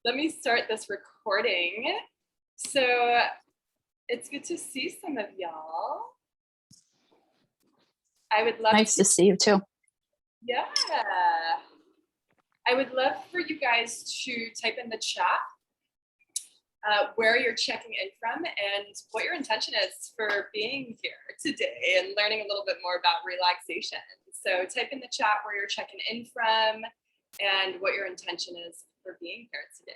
Let me start this recording. So it's good to see some of y'all. I would love Nice to see you too. Yeah. I would love for you guys to type in the chat where you're checking in from and what your intention is for being here today and learning a little bit more about relaxation. So type in the chat where you're checking in from and what your intention is for being here today.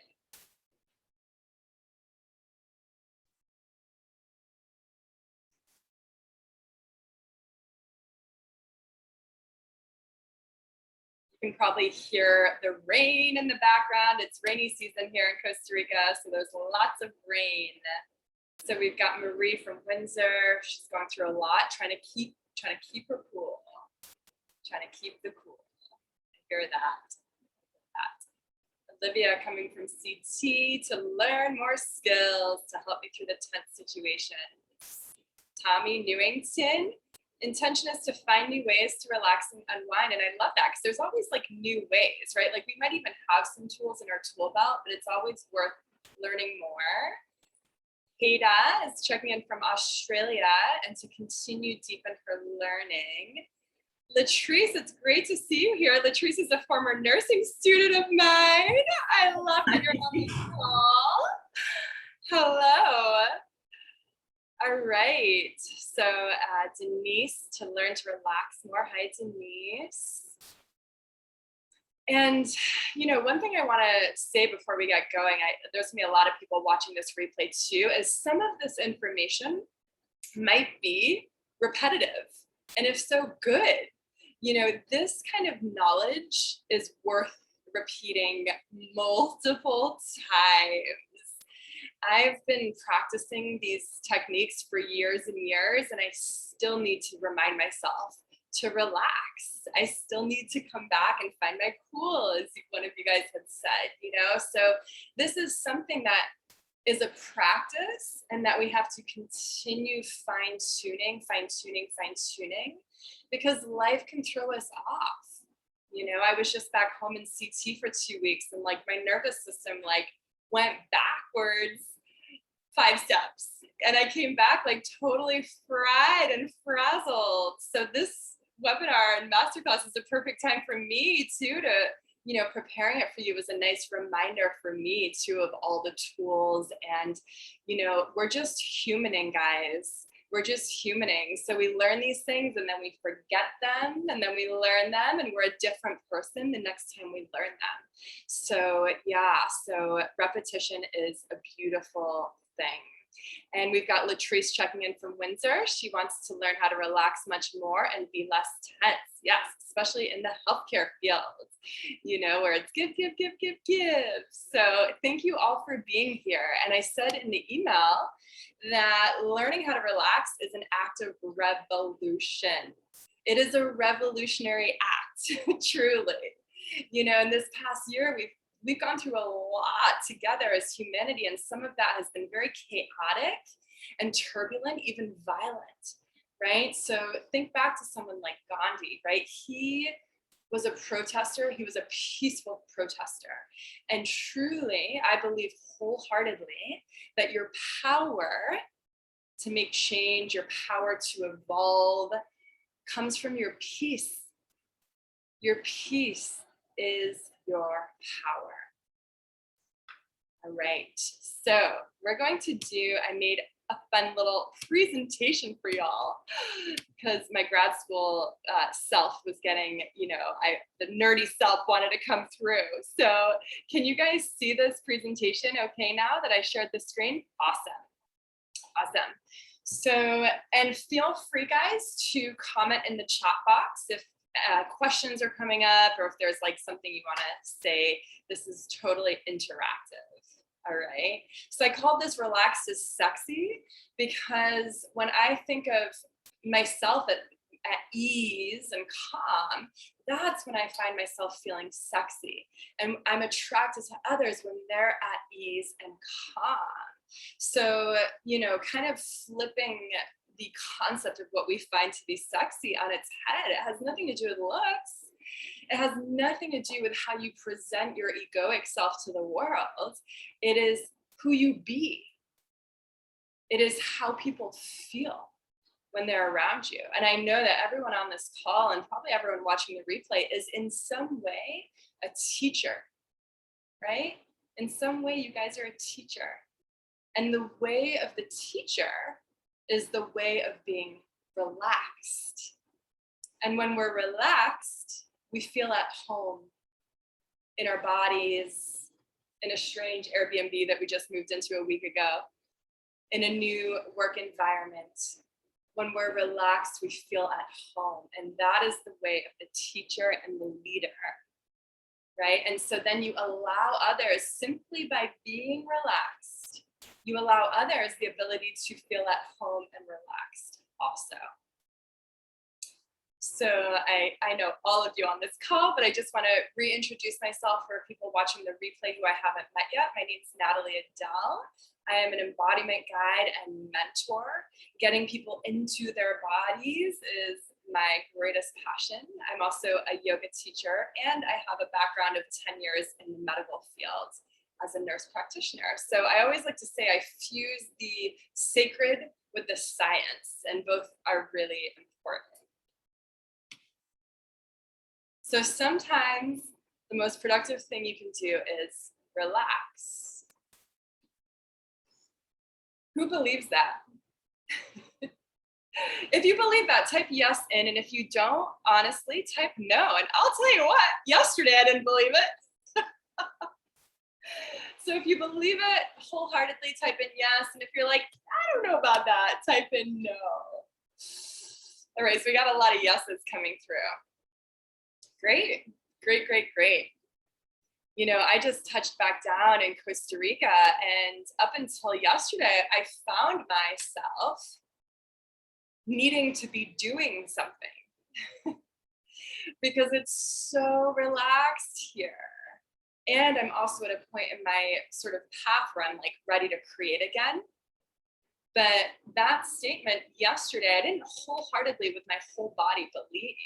You can probably hear the rain in the background. It's rainy season here in Costa Rica, so there's lots of rain. So we've got Marie from Windsor. She's going through a lot, trying to keep her cool, trying to keep the cool. I hear that. Olivia coming from CT to learn more skills to help me through the tense situation. Tommy Newington, intention is to find new ways to relax and unwind. And I love that because there's always like new ways, right? Like we might even have some tools in our tool belt, but it's always worth learning more. Hada is checking in from Australia and to continue deepen her learning. Latrice, it's great to see you here. Latrice is a former nursing student of mine. I love that you're on the call. Hello. All right. So Denise, to learn to relax more. Hi, Denise. And, you know, one thing I want to say before we get going, there's going to be a lot of people watching this replay too, is some of this information might be repetitive. And if so, good. You know, this kind of knowledge is worth repeating multiple times. I've been practicing these techniques for years and years, and I still need to remind myself to relax. I still need to come back and find my cool, as one of you guys had said, you know? So this is something that is a practice and that we have to continue fine-tuning, because life can throw us off. You know, I was just back home in CT for 2 weeks and like my nervous system like went backwards 5 steps and I came back like totally fried and frazzled. So this webinar and masterclass is a perfect time for me too to, you know, preparing it for you was a nice reminder for me too of all the tools. And, you know, we're just humaning, guys. We're just humaning. So we learn these things and then we forget them and then we learn them and we're a different person the next time we learn them. So yeah, so repetition is a beautiful thing. And we've got Latrice checking in from Windsor. She wants to learn how to relax much more and be less tense. Yes, especially in the healthcare field, you know, where it's give. So thank you all for being here. And I said in the email that learning how to relax is an act of revolution. It is a revolutionary act, truly. You know, in this past year, we've gone through a lot together as humanity, and some of that has been very chaotic and turbulent, even violent, right? So think back to someone like Gandhi, right? He was a protester. He was a peaceful protester. And truly, I believe wholeheartedly that your power to make change, your power to evolve comes from your peace. Your peace is your power. All right, so we're going to I made a fun little presentation for y'all because my grad school self was getting, you know, the nerdy self wanted to come through. So can you guys see this presentation okay now that I shared the screen? Awesome. So, and feel free guys to comment in the chat box if questions are coming up or if there's like something you want to say. This is totally interactive. All right. So I called this Relaxed is Sexy because when I think of myself at ease and calm, that's when I find myself feeling sexy. And I'm attracted to others when they're at ease and calm. So, you know, kind of flipping the concept of what we find to be sexy on its head. It has nothing to do with looks. It has nothing to do with how you present your egoic self to the world. It is who you be. It is how people feel when they're around you. And I know that everyone on this call and probably everyone watching the replay is in some way a teacher, right? In some way, you guys are a teacher. And the way of the teacher is the way of being relaxed. And when we're relaxed, we feel at home in our bodies, in a strange Airbnb that we just moved into a week ago, in a new work environment. When we're relaxed, we feel at home. And that is the way of the teacher and the leader, right? And so then you allow others, simply by being relaxed, you allow others the ability to feel at home and relaxed also. So I know all of you on this call, but I just want to reintroduce myself for people watching the replay who I haven't met yet. My name is Natalie Adele. I am an embodiment guide and mentor. Getting people into their bodies is my greatest passion. I'm also a yoga teacher, and I have a background of 10 years in the medical field as a nurse practitioner. So I always like to say I fuse the sacred with the science, and both are really important. So sometimes the most productive thing you can do is relax. Who believes that? If you believe that, type yes in. And if you don't, honestly, type no. And I'll tell you what, yesterday I didn't believe it. So if you believe it wholeheartedly, type in yes. And if you're like, I don't know about that, type in no. All right, so we got a lot of yeses coming through. Great, great, great, great. You know, I just touched back down in Costa Rica, and up until yesterday, I found myself needing to be doing something because it's so relaxed here. And I'm also at a point in my sort of path where I'm like ready to create again. But that statement yesterday, I didn't wholeheartedly with my whole body believe.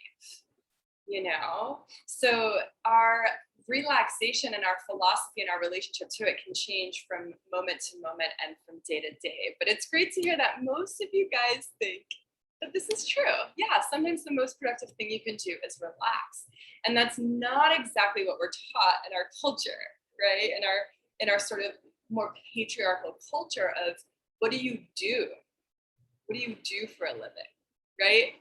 You know, so our relaxation and our philosophy and our relationship to it can change from moment to moment and from day to day. But it's great to hear that most of you guys think that this is true. Yeah, sometimes the most productive thing you can do is relax. And that's not exactly what we're taught in our culture, right? In our sort of more patriarchal culture of what do you do? What do you do for a living, right?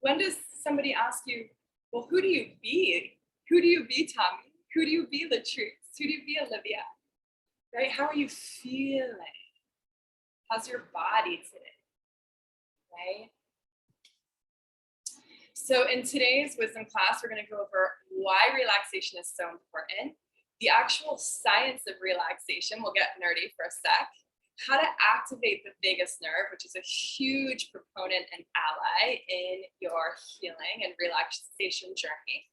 When does somebody ask you, well, who do you be? Who do you be, Tommy? Who do you be, Latrice? Who do you be, Olivia? Right? How are you feeling? How's your body today? Right? So in today's wisdom class, we're going to go over why relaxation is so important, the actual science of relaxation. We'll get nerdy for a sec. How to activate the vagus nerve, which is a huge proponent and ally in your healing and relaxation journey.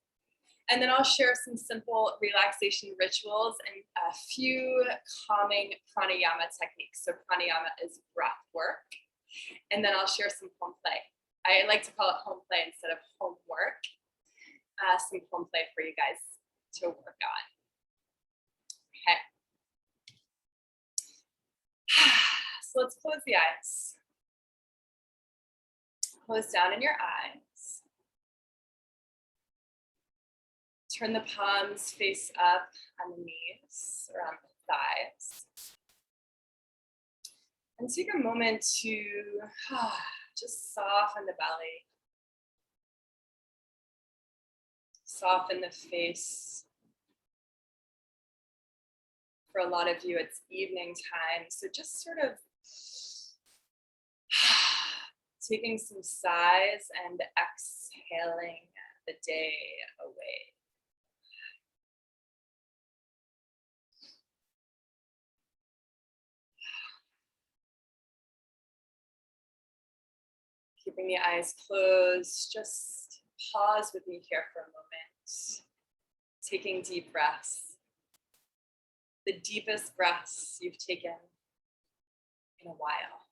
And then I'll share some simple relaxation rituals and a few calming pranayama techniques. So pranayama is breath work. And then I'll share some home play. I like to call it home play instead of homework. Some home play for you guys to work on. Okay. So let's close the eyes. Close down in your eyes. Turn the palms face up on the knees, around the thighs. And take a moment to just soften the belly. Soften the face. For a lot of you, it's evening time. So just sort of taking some sighs and exhaling the day away. Keeping the eyes closed, just pause with me here for a moment. Taking deep breaths. The deepest breaths you've taken in a while,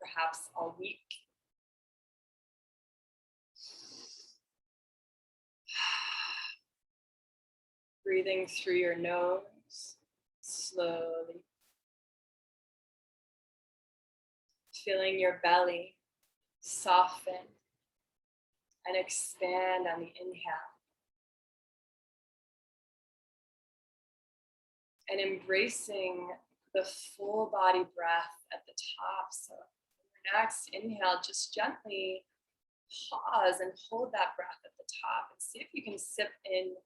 perhaps all week. Breathing through your nose, slowly. Feeling your belly soften and expand on the inhale. And embracing the full body breath at the top. So your next inhale, just gently pause and hold that breath at the top and see if you can sip in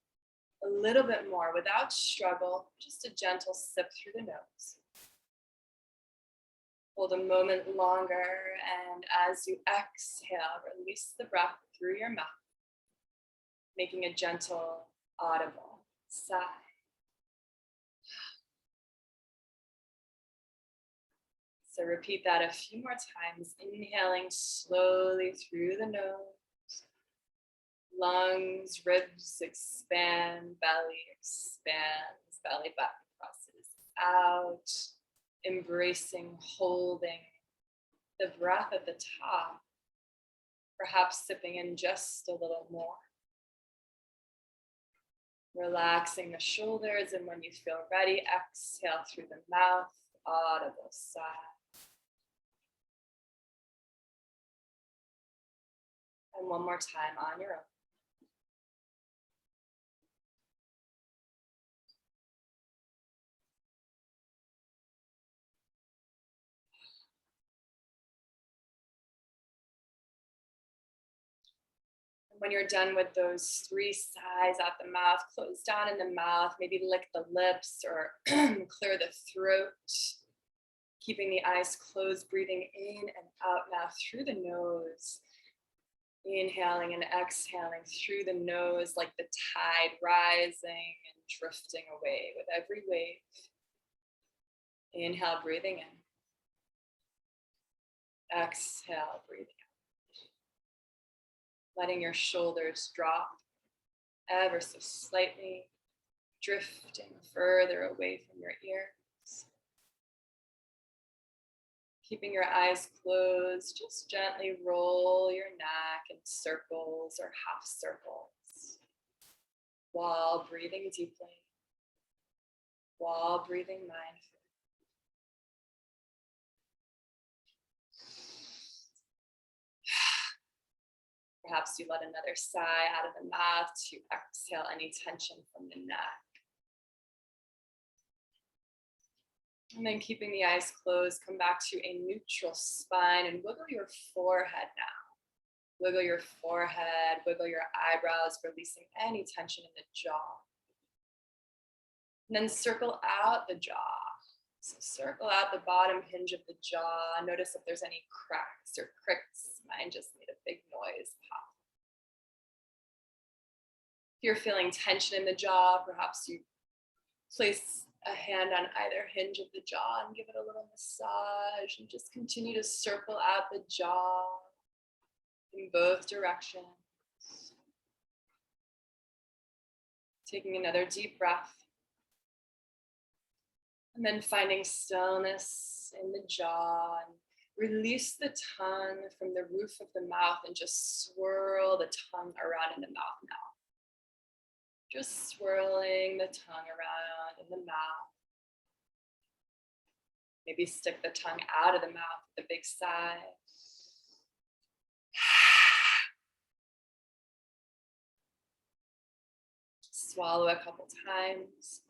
a little bit more without struggle, just a gentle sip through the nose. Hold a moment longer, and as you exhale, release the breath through your mouth, making a gentle, audible sigh. So repeat that a few more times, inhaling slowly through the nose. Lungs, ribs expand, belly expands, belly button crosses out, embracing, holding the breath at the top, perhaps sipping in just a little more. Relaxing the shoulders, and when you feel ready, exhale through the mouth, audible sigh. And one more time on your own. When you're done with those 3 sighs out the mouth, close down in the mouth, maybe lick the lips or clear the throat. Keeping the eyes closed, breathing in and out now through the nose. Inhaling and exhaling through the nose like the tide rising and drifting away with every wave. Inhale, breathing in. Exhale, breathing out. Letting your shoulders drop ever so slightly, drifting further away from your ears. Keeping your eyes closed, just gently roll your neck in circles or half circles while breathing deeply, while breathing mindfully. Perhaps you let another sigh out of the mouth to exhale any tension from the neck. And then keeping the eyes closed, come back to a neutral spine and wiggle your forehead now. Wiggle your forehead, wiggle your eyebrows, releasing any tension in the jaw. And then circle out the jaw. So circle out the bottom hinge of the jaw. Notice if there's any cracks or cricks. Mine just made a big noise pop. If you're feeling tension in the jaw, perhaps you place a hand on either hinge of the jaw and give it a little massage, and just continue to circle out the jaw in both directions. Taking another deep breath. And then finding stillness in the jaw, and release the tongue from the roof of the mouth and just swirl the tongue around in the mouth now. Just swirling the tongue around in the mouth. Maybe stick the tongue out of the mouth with a big sigh. Swallow a couple times.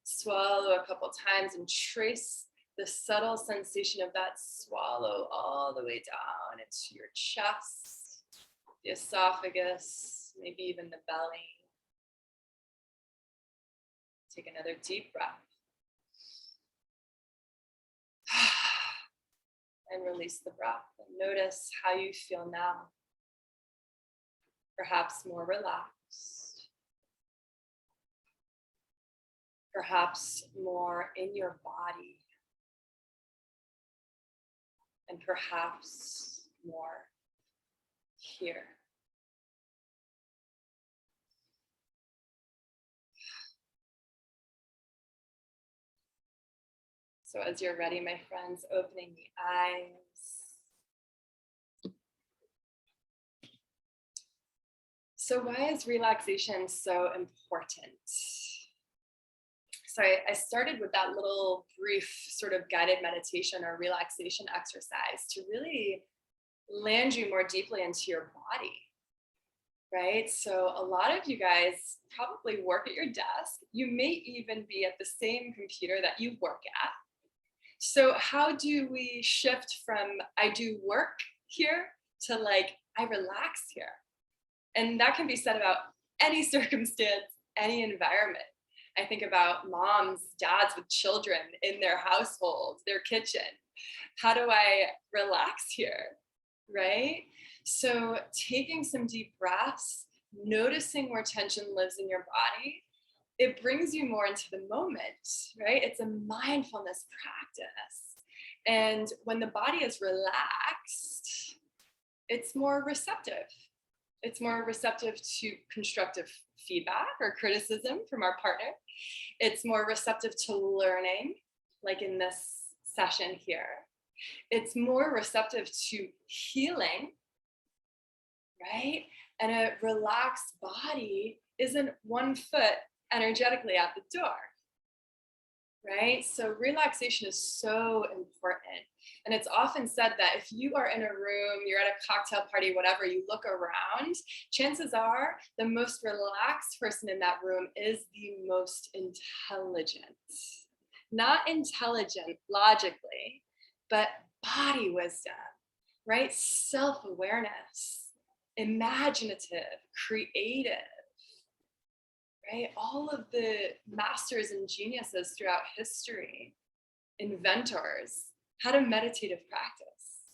Swallow a couple times and trace the subtle sensation of that swallow all the way down into your chest, the esophagus, maybe even the belly. Take another deep breath. And release the breath. And notice how you feel now. Perhaps more relaxed. Perhaps more in your body. And perhaps more here. So as you're ready, my friends, opening the eyes. So why is relaxation so important? So I started with that little brief sort of guided meditation or relaxation exercise to really land you more deeply into your body, right? So a lot of you guys probably work at your desk. You may even be at the same computer that you work at. So how do we shift from I do work here to like I relax here? And that can be said about any circumstance, any environment. I think about moms, dads with children in their household, their kitchen. How do I relax here? Right? So taking some deep breaths, noticing where tension lives in your body, it brings you more into the moment, right? It's a mindfulness practice. And when the body is relaxed, it's more receptive. It's more receptive to constructive feedback or criticism from our partner. It's more receptive to learning, like in this session here. It's more receptive to healing, right? And a relaxed body isn't 1 foot energetically out the door, right? So relaxation is so important. And it's often said that if you are in a room, you're at a cocktail party, whatever, you look around, chances are the most relaxed person in that room is the most intelligent. Not intelligent logically, but body wisdom, right? Self-awareness, imaginative, creative, right? All of the masters and geniuses throughout history, inventors, had a meditative practice,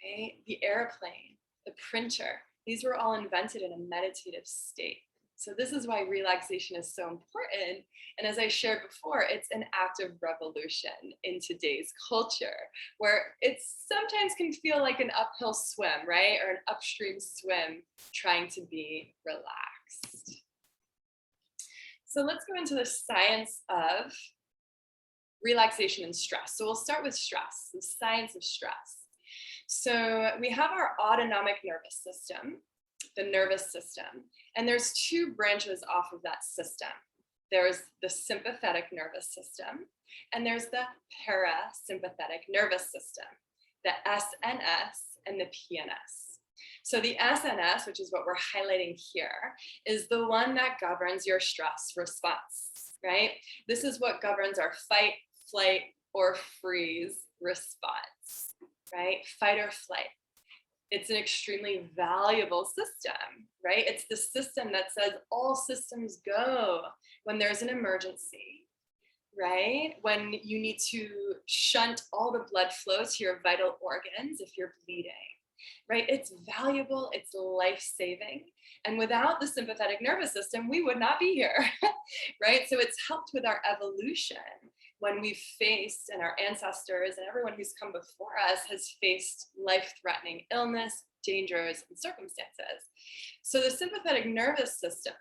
right? The airplane, the printer, these were all invented in a meditative state. So this is why relaxation is so important. And as I shared before, it's an active revolution in today's culture where it sometimes can feel like an uphill swim, right? Or an upstream swim trying to be relaxed. So let's go into the science of relaxation and stress. So we'll start with stress, the science of stress. So we have our autonomic nervous system, the nervous system, and there's 2 branches off of that system. There's the sympathetic nervous system, and there's the parasympathetic nervous system, the SNS and the PNS. So the SNS, which is what we're highlighting here, is the one that governs your stress response, right? This is what governs our fight, flight, or freeze response, right? Fight or flight. It's an extremely valuable system, right? It's the system that says all systems go when there's an emergency, right? When you need to shunt all the blood flow to your vital organs if you're bleeding, right? It's valuable, it's life-saving. And without the sympathetic nervous system, we would not be here, right? So it's helped with our evolution when we've faced, and our ancestors and everyone who's come before us has faced life-threatening illness, dangers, and circumstances. So the sympathetic nervous system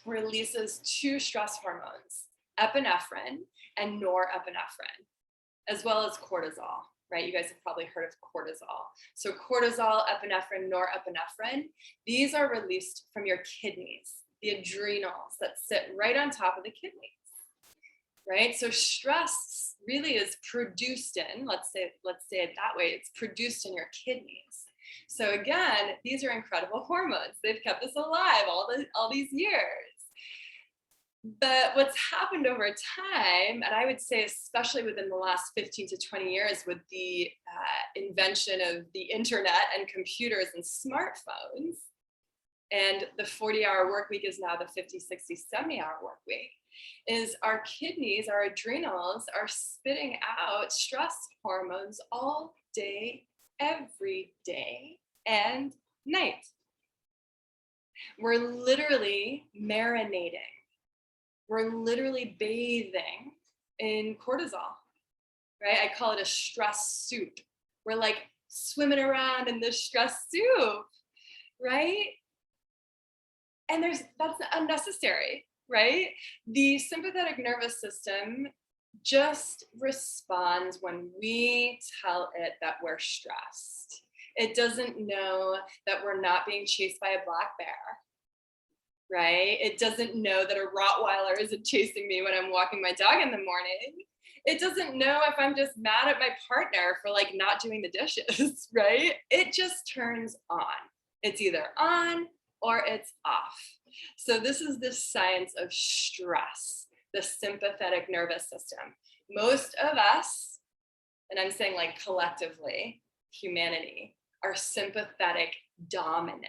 releases 2 stress hormones, epinephrine and norepinephrine, as well as cortisol, right? You guys have probably heard of cortisol. So cortisol, epinephrine, norepinephrine, these are released from your kidneys, the adrenals that sit right on top of the kidneys. Right? So stress really is produced in, let's say it that way, it's produced in your kidneys. So again, these are incredible hormones. They've kept us alive all these years. But what's happened over time, and I would say especially within the last 15 to 20 years with the invention of the internet and computers and smartphones, and the 40-hour work week is now the 50, 60, 70-hour work week, is our kidneys, our adrenals are spitting out stress hormones all day, every day and night. We're literally marinating. We're literally bathing in cortisol, right? I call it a stress soup. We're like swimming around in this stress soup, right? And that's unnecessary, right? The sympathetic nervous system just responds when we tell it that we're stressed. It doesn't know that we're not being chased by a black bear, right? It doesn't know that a Rottweiler isn't chasing me when I'm walking my dog in the morning. It doesn't know if I'm just mad at my partner for like not doing the dishes, right? It just turns on. It's either on or it's off. So this is the science of stress, the sympathetic nervous system. Most of us, and I'm saying like collectively, humanity, are sympathetic dominant.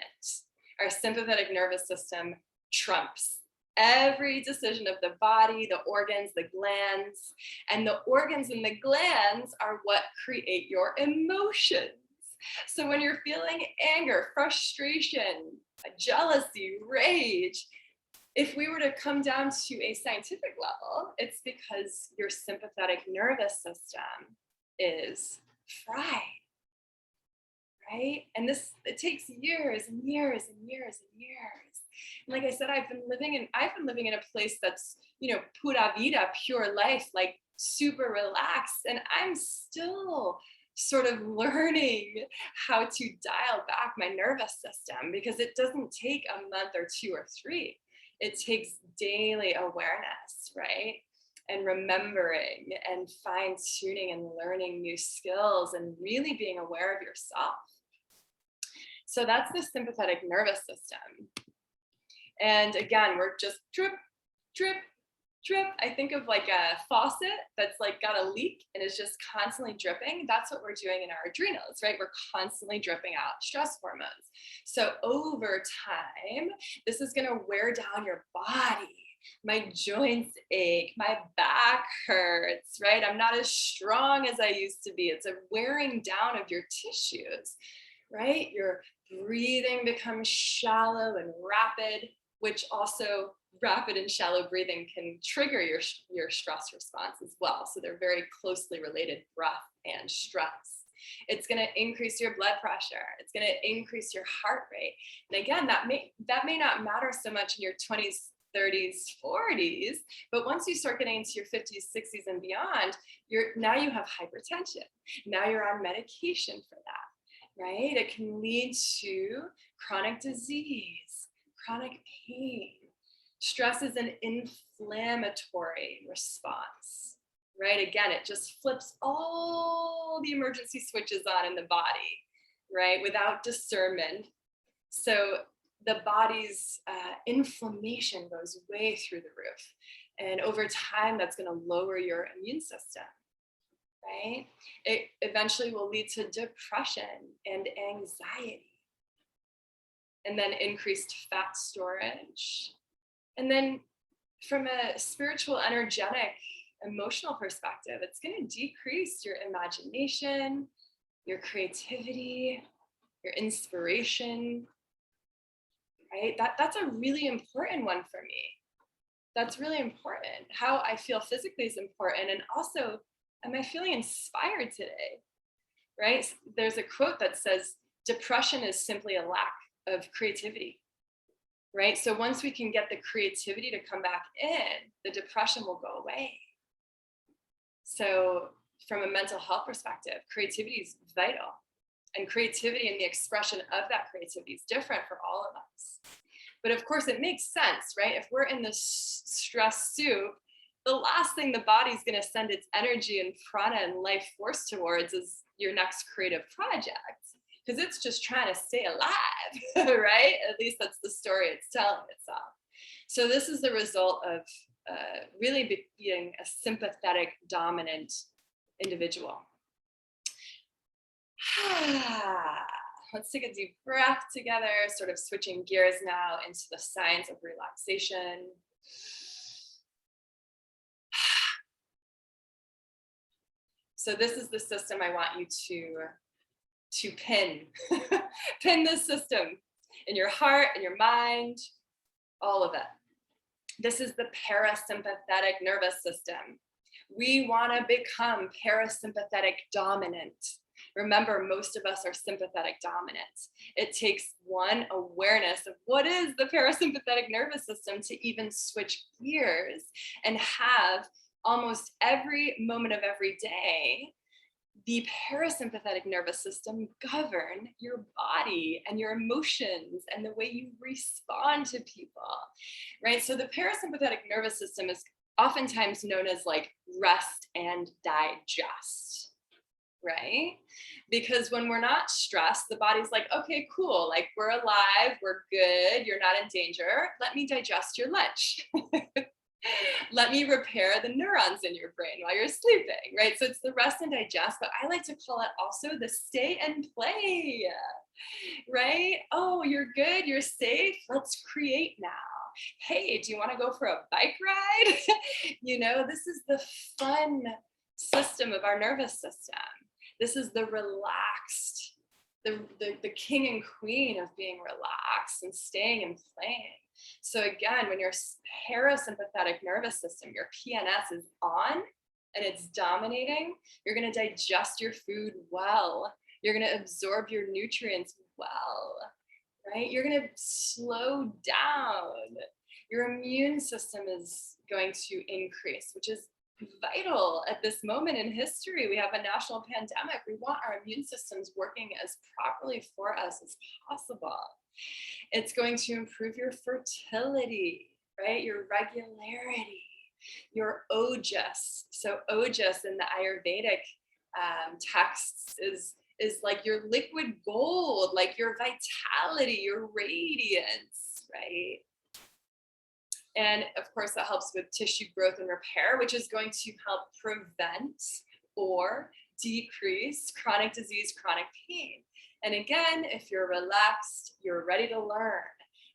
Our sympathetic nervous system trumps every decision of the body, the organs, the glands. And the organs and the glands are what create your emotions. So when you're feeling anger, frustration, jealousy, rage, if we were to come down to a scientific level, it's because your sympathetic nervous system is fried, right? And it takes years and years and years and years. And like I said, I've been living in a place that's, pura vida, pure life, like super relaxed. And I'm still sort of learning how to dial back my nervous system, because it doesn't take a month or 2 or 3. It takes daily awareness, right? And remembering and fine tuning and learning new skills and really being aware of yourself. So that's the sympathetic nervous system. And again, we're just drip, drip, drip. I think of like a faucet that's like got a leak and is just constantly dripping. That's what we're doing in our adrenals, right? We're constantly dripping out stress hormones. So over time, this is going to wear down your body. My joints ache, my back hurts, right? I'm not as strong as I used to be. It's a wearing down of your tissues, right? Your breathing becomes shallow and rapid, which also rapid and shallow breathing can trigger your stress response as well. So they're very closely related, breath and stress. It's going to increase your blood pressure. It's going to increase your heart rate. And again, that may not matter so much in your 20s, 30s, 40s, but once you start getting into your 50s, 60s and beyond, now you have hypertension. Now you're on medication for that, right? It can lead to chronic disease, chronic pain. Stress is an inflammatory response, right? Again, it just flips all the emergency switches on in the body, right? Without discernment. So the body's inflammation goes way through the roof. And over time, that's going to lower your immune system, right? It eventually will lead to depression and anxiety, and then increased fat storage. And then from a spiritual, energetic, emotional perspective, it's going to decrease your imagination, your creativity, your inspiration, right? That's a really important one for me. That's really important. How I feel physically is important. And also, am I feeling inspired today, right? There's a quote that says, depression is simply a lack of creativity. Right? So once we can get the creativity to come back in, the depression will go away. So from a mental health perspective, creativity is vital. And creativity and the expression of that creativity is different for all of us. But of course, it makes sense, right? If we're in this stress soup, the last thing the body's going to send its energy and prana and life force towards is your next creative project, because it's just trying to stay alive, right? At least that's the story it's telling itself. So this is the result of really being a sympathetic, dominant individual. Let's take a deep breath together, sort of switching gears now into the science of relaxation. So this is the system I want you to pin. Pin this system in your heart, in your mind, all of it. This is the parasympathetic nervous system. We want to become parasympathetic dominant. Remember, most of us are sympathetic dominant. It takes one awareness of what is the parasympathetic nervous system to even switch gears and have almost every moment of every day The parasympathetic nervous system govern your body and your emotions and the way you respond to people, right? So the parasympathetic nervous system is oftentimes known as like rest and digest, right? Because when we're not stressed, the body's like, okay, cool, like we're alive, we're good, you're not in danger. Let me digest your lunch. Let me repair the neurons in your brain while you're sleeping, right? So it's the rest and digest, but I like to call it also the stay and play, right? Oh, you're good, you're safe, let's create now. Hey, do you want to go for a bike ride? This is the fun system of our nervous system. This is the relaxed, the king and queen of being relaxed and staying and playing. So again, when your parasympathetic nervous system, your PNS is on and it's dominating, you're going to digest your food well. You're going to absorb your nutrients well, right? You're going to slow down. Your immune system is going to increase, which is vital at this moment in history. We have a national pandemic. We want our immune systems working as properly for us as possible. It's going to improve your fertility, right? Your regularity, your ojas. So ojas in the Ayurvedic texts is like your liquid gold, like your vitality, your radiance, right? And of course, that helps with tissue growth and repair, which is going to help prevent or decrease chronic disease, chronic pain. And again, if you're relaxed, you're ready to learn.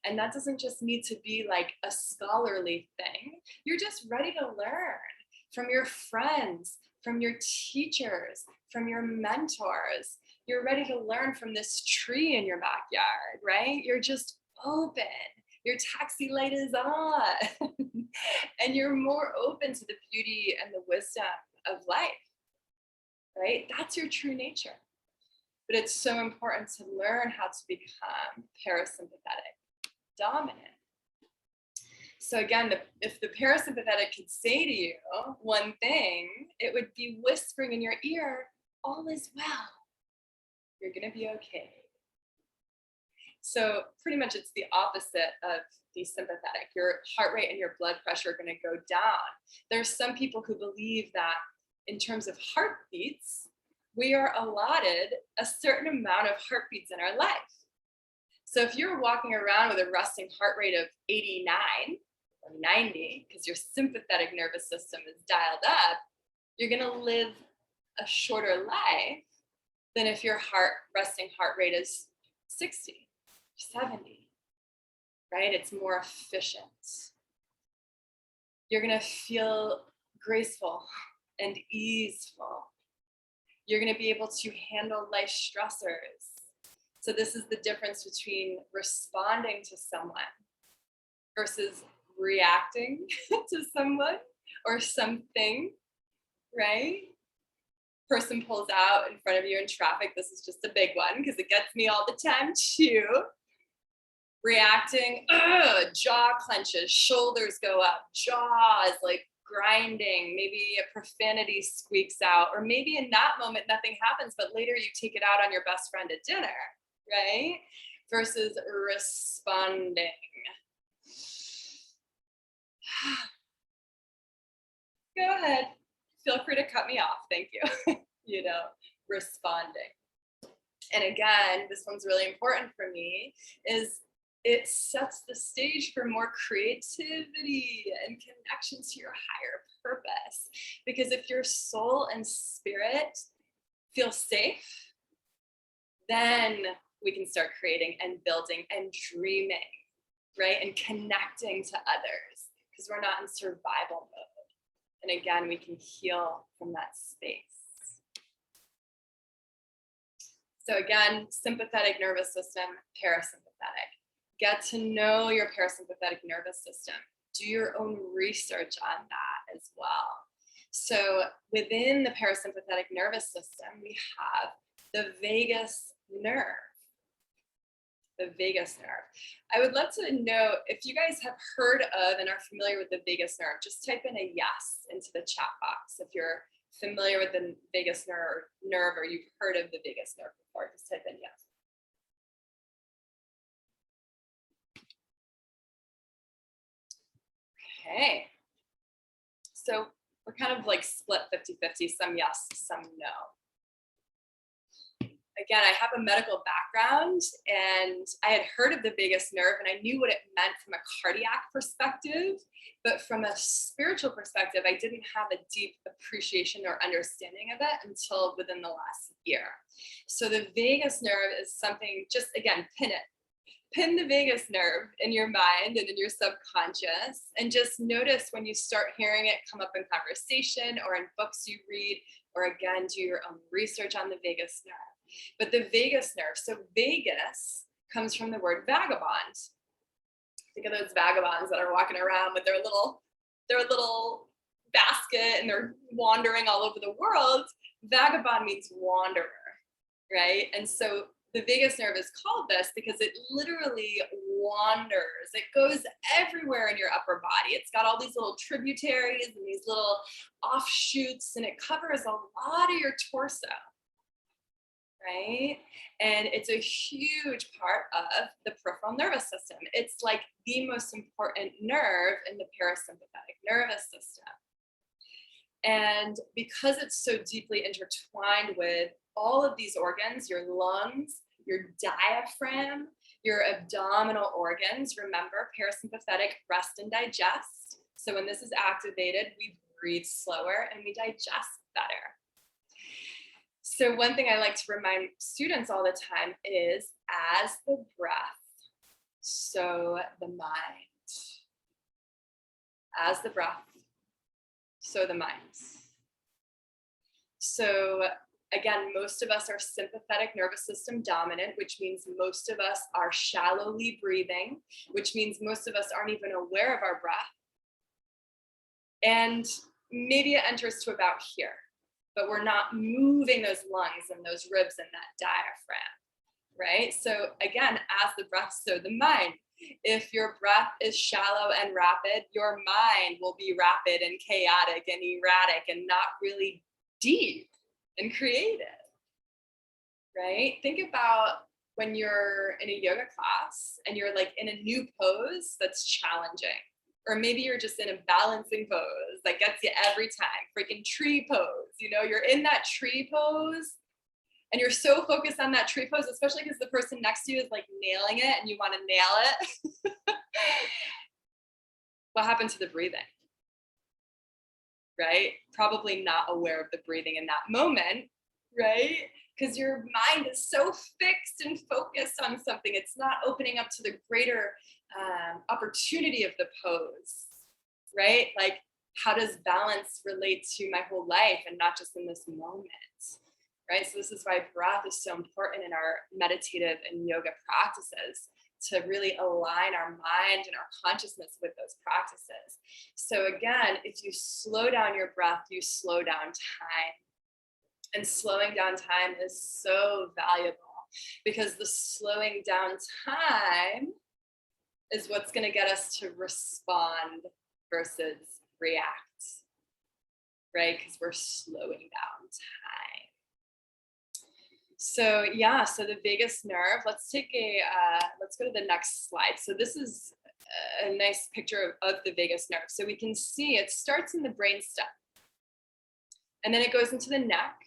And that doesn't just need to be like a scholarly thing. You're just ready to learn from your friends, from your teachers, from your mentors. You're ready to learn from this tree in your backyard, right? You're just open. Your taxi light is on. And you're more open to the beauty and the wisdom of life, right? That's your true nature. But it's so important to learn how to become parasympathetic dominant. So again, if the parasympathetic could say to you one thing, it would be whispering in your ear, all is well. You're going to be okay. So pretty much it's the opposite of the sympathetic. Your heart rate and your blood pressure are going to go down. There's some people who believe that in terms of heartbeats, we are allotted a certain amount of heartbeats in our life. So if you're walking around with a resting heart rate of 89 or 90, because your sympathetic nervous system is dialed up, you're going to live a shorter life than if your resting heart rate is 60, 70, right? It's more efficient. You're going to feel graceful and easeful. You're going to be able to handle life stressors. So this is the difference between responding to someone versus reacting to someone or something, right? Person pulls out in front of you in traffic. This is just a big one because it gets me all the time too. Reacting, jaw clenches, shoulders go up, jaw is like grinding, maybe a profanity squeaks out, or maybe in that moment nothing happens, but later you take it out on your best friend at dinner, right? Versus responding. Go ahead. Feel free to cut me off. Thank you. Responding. And again, this one's really important for me, is it sets the stage for more creativity and connection to your higher purpose. Because if your soul and spirit feel safe, then we can start creating and building and dreaming, right? And connecting to others because we're not in survival mode. And again, we can heal from that space. So again, sympathetic nervous system, parasympathetic. Get to know your parasympathetic nervous system. Do your own research on that as well. So within the parasympathetic nervous system, we have the vagus nerve. The vagus nerve. I would love to know if you guys have heard of and are familiar with the vagus nerve. Just type in a yes into the chat box if you're familiar with the vagus nerve, or you've heard of the vagus nerve before, just type in yes. Okay. So we're kind of like split 50-50, some yes, some no. Again, I have a medical background and I had heard of the vagus nerve and I knew what it meant from a cardiac perspective, but from a spiritual perspective, I didn't have a deep appreciation or understanding of it until within the last year. So the vagus nerve is something, just again, pin the vagus nerve in your mind and in your subconscious, and just notice when you start hearing it come up in conversation or in books you read, or again, do your own research on the vagus nerve. But the vagus nerve, so vagus comes from the word vagabond. Think of those vagabonds that are walking around with their little basket and they're wandering all over the world. Vagabond means wanderer, right? And so the vagus nerve is called this because it literally wanders. It goes everywhere in your upper body. It's got all these little tributaries and these little offshoots, and it covers a lot of your torso. Right? And it's a huge part of the peripheral nervous system. It's like the most important nerve in the parasympathetic nervous system. And because it's so deeply intertwined with all of these organs, your lungs, your diaphragm, your abdominal organs, remember, parasympathetic, rest and digest. So when this is activated, we breathe slower and we digest better. So one thing I like to remind students all the time is, as the breath, so the mind. As the breath, so the mind. So again, most of us are sympathetic nervous system dominant, which means most of us are shallowly breathing, which means most of us aren't even aware of our breath. And maybe it enters to about here, but we're not moving those lungs and those ribs and that diaphragm, right? So again, as the breath, so the mind. If your breath is shallow and rapid, your mind will be rapid and chaotic and erratic and not really deep and creative, right? Think about when you're in a yoga class and you're like in a new pose that's challenging. Or maybe you're just in a balancing pose that gets you every time, freaking tree pose. You know, you're in that tree pose and you're so focused on that tree pose, especially because the person next to you is like nailing it and you want to nail it. What happened to the breathing? Right? Probably not aware of the breathing in that moment, right? Because your mind is so fixed and focused on something. It's not opening up to the greater opportunity of the pose, right? Like, how does balance relate to my whole life and not just in this moment, right? So this is why breath is so important in our meditative and yoga practices, to really align our mind and our consciousness with those practices. So again, if you slow down your breath, you slow down time. And slowing down time is so valuable, because the slowing down time is what's going to get us to respond versus react, right? Because we're slowing down time. So yeah, so the vagus nerve, let's go to the next slide. So this is a nice picture of the vagus nerve. So we can see it starts in the brainstem and then it goes into the neck.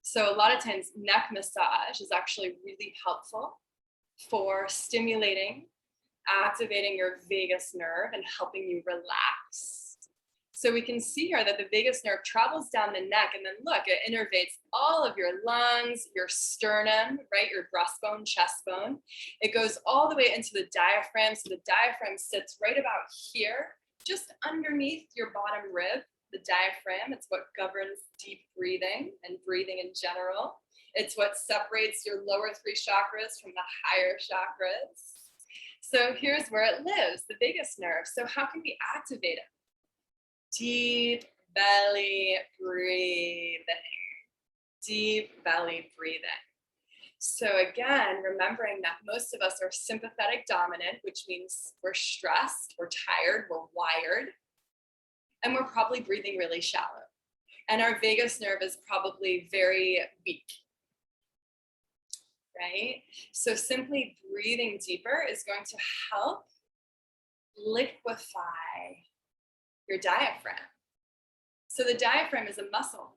So a lot of times neck massage is actually really helpful for stimulating, activating your vagus nerve and helping you relax. So we can see here that the vagus nerve travels down the neck, and then look, it innervates all of your lungs, your sternum, right? Your breastbone, chest bone. It goes all the way into the diaphragm. So the diaphragm sits right about here, just underneath your bottom rib, the diaphragm. It's what governs deep breathing and breathing in general. It's what separates your lower three chakras from the higher chakras. So here's where it lives, the vagus nerve. So how can we activate it? Deep belly breathing. Deep belly breathing. So again, remembering that most of us are sympathetic dominant, which means we're stressed, we're tired, we're wired, and we're probably breathing really shallow. And our vagus nerve is probably very weak, right? So simply breathing deeper is going to help liquefy your diaphragm. So the diaphragm is a muscle,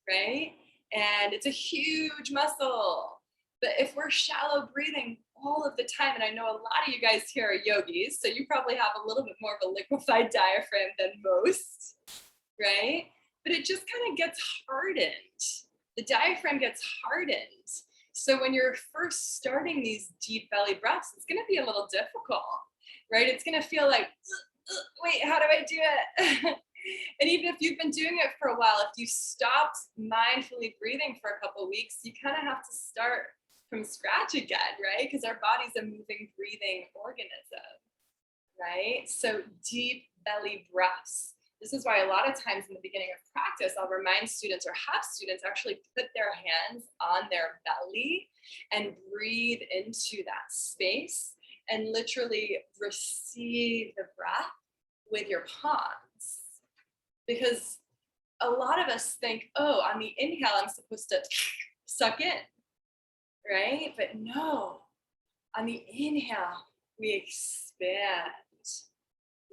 right? And it's a huge muscle. But if we're shallow breathing all of the time, and I know a lot of you guys here are yogis, so you probably have a little bit more of a liquefied diaphragm than most, right? But it just kind of gets hardened. The diaphragm gets hardened. So when you're first starting these deep belly breaths, it's going to be a little difficult, right? It's going to feel like, wait, how do I do it? And even if you've been doing it for a while, if you stopped mindfully breathing for a couple of weeks, you kind of have to start from scratch again, right? Because our body's a moving, breathing organism, right? So deep belly breaths. This is why a lot of times in the beginning of practice, I'll remind students or have students actually put their hands on their belly and breathe into that space and literally receive the breath with your palms. Because a lot of us think, oh, on the inhale, I'm supposed to suck in, right? But no, on the inhale, we expand.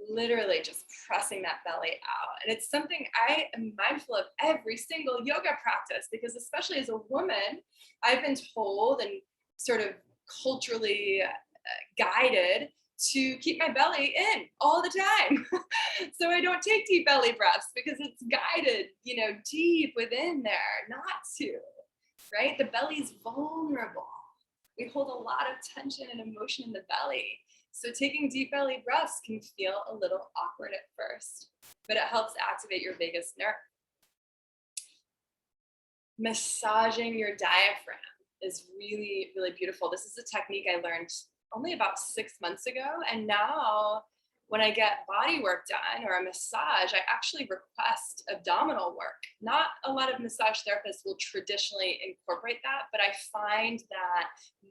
Literally just pressing that belly out. And it's something I am mindful of every single yoga practice, because especially as a woman, I've been told and sort of culturally guided to keep my belly in all the time. So I don't take deep belly breaths because it's guided, deep within there, not to, right? The belly's vulnerable. We hold a lot of tension and emotion in the belly. So taking deep belly breaths can feel a little awkward at first, but it helps activate your vagus nerve. Massaging your diaphragm is really, really beautiful. This is a technique I learned only about 6 months ago. And now when I get body work done or a massage, I actually request abdominal work. Not a lot of massage therapists will traditionally incorporate that, but I find that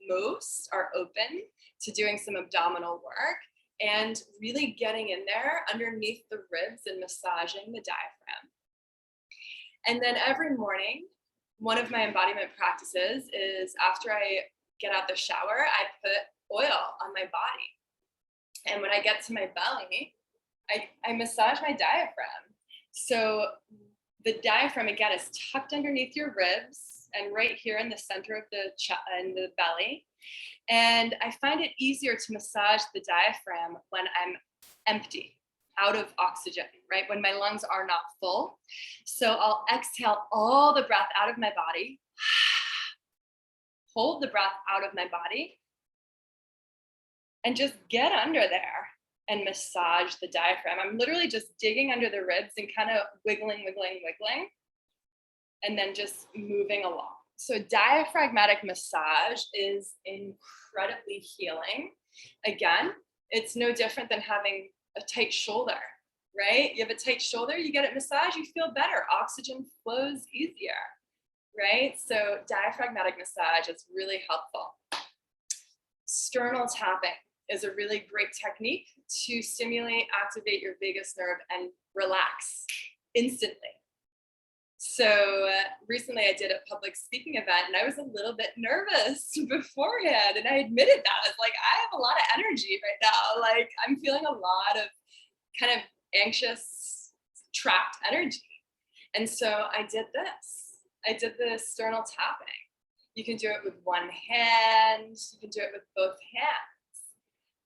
most are open to doing some abdominal work and really getting in there underneath the ribs and massaging the diaphragm. And then every morning, one of my embodiment practices is after I get out the shower, I put oil on my body. And when I get to my belly, I massage my diaphragm. So the diaphragm, again, is tucked underneath your ribs and right here in the center of in the belly. And I find it easier to massage the diaphragm when I'm empty, out of oxygen, right? When my lungs are not full. So I'll exhale all the breath out of my body, hold the breath out of my body, and just get under there and massage the diaphragm. I'm literally just digging under the ribs and kind of wiggling, and then just moving along. So diaphragmatic massage is incredibly healing. Again, it's no different than having a tight shoulder, right? You have a tight shoulder, you get it massaged, you feel better. Oxygen flows easier, right? So diaphragmatic massage is really helpful. Sternal tapping is a really great technique to stimulate, activate your vagus nerve, and relax instantly. So recently I did a public speaking event and I was a little bit nervous beforehand. And I admitted that. I was like, I have a lot of energy right now. Like I'm feeling a lot of kind of anxious, trapped energy. And so I did this. I did the sternal tapping. You can do it with one hand. You can do it with both hands.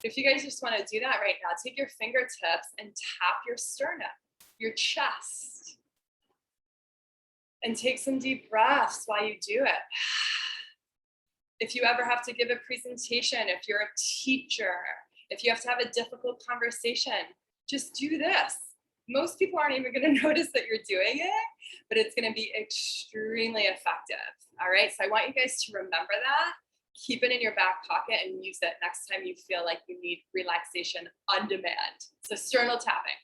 If you guys just want to do that right now, take your fingertips and tap your sternum, your chest. And take some deep breaths while you do it. If you ever have to give a presentation, if you're a teacher, if you have to have a difficult conversation, just do this. Most people aren't even going to notice that you're doing it, but it's going to be extremely effective. All right. So I want you guys to remember that. Keep it in your back pocket and use it next time you feel like you need relaxation on demand. So sternal tapping.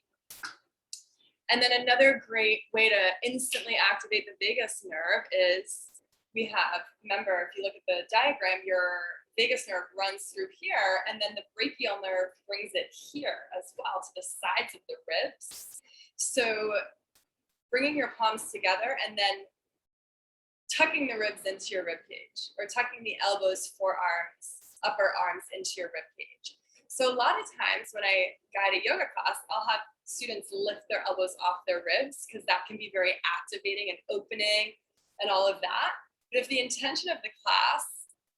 And then another great way to instantly activate the vagus nerve is remember, if you look at the diagram, your vagus nerve runs through here, and then the brachial nerve brings it here as well to the sides of the ribs. So bringing your palms together and then tucking the ribs into your rib cage, or tucking the elbows, forearms, upper arms into your rib cage. So a lot of times when I guide a yoga class, I'll have students lift their elbows off their ribs because that can be very activating and opening and all of that. But if the intention of the class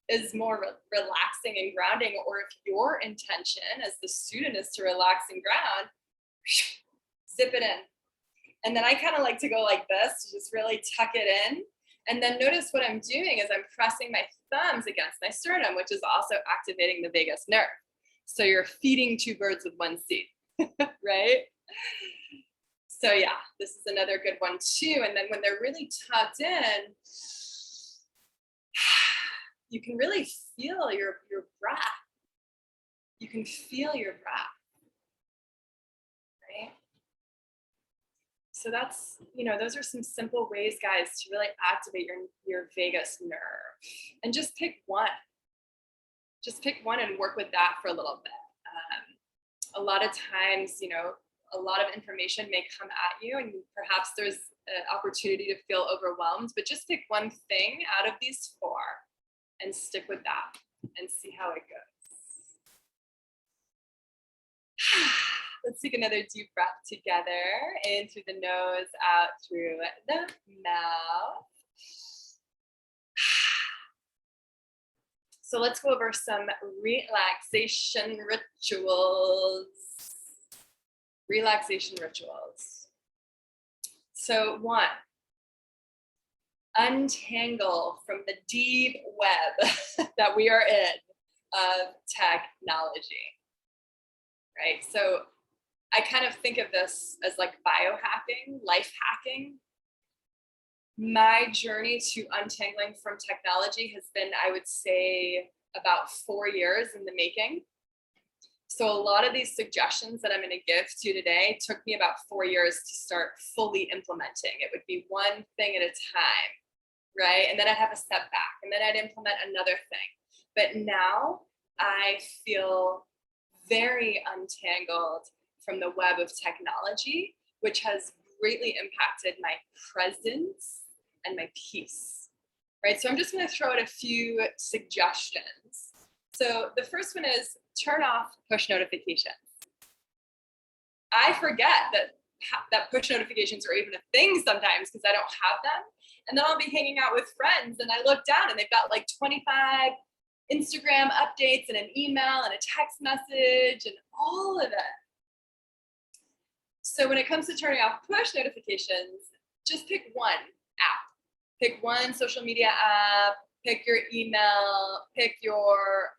is more relaxing and grounding, or if your intention as the student is to relax and ground, zip it in. And then I kind of like to go like this, to just really tuck it in. And then notice what I'm doing is I'm pressing my thumbs against my sternum, which is also activating the vagus nerve. So you're feeding two birds with one seed, right? So yeah, this is another good one too. And then when they're really tucked in, you can really feel your breath. You can feel your breath, right? So that's, those are some simple ways, guys, to really activate your vagus nerve. And just pick one. Just pick one and work with that for a little bit. A lot of times, a lot of information may come at you, and perhaps there's an opportunity to feel overwhelmed, but just pick one thing out of these four and stick with that and see how it goes. Let's take another deep breath together, in through the nose, out through the mouth. So let's go over some relaxation rituals. Relaxation rituals. So 1, untangle from the deep web that we are in of technology, right? So I kind of think of this as like biohacking, life hacking. My journey to untangling from technology has been, I would say, about 4 years in the making. So a lot of these suggestions that I'm going to give to you today took me about 4 years to start fully implementing. It would be one thing at a time, right? And then I'd have a step back, and then I'd implement another thing. But now I feel very untangled from the web of technology, which has greatly impacted my presence and my peace, right? So I'm just going to throw out a few suggestions. So the first one is turn off push notifications. I forget that push notifications are even a thing sometimes because I don't have them. And then I'll be hanging out with friends and I look down and they've got like 25 Instagram updates and an email and a text message and all of it. So when it comes to turning off push notifications, just pick one app. Pick one social media app, pick your email, pick your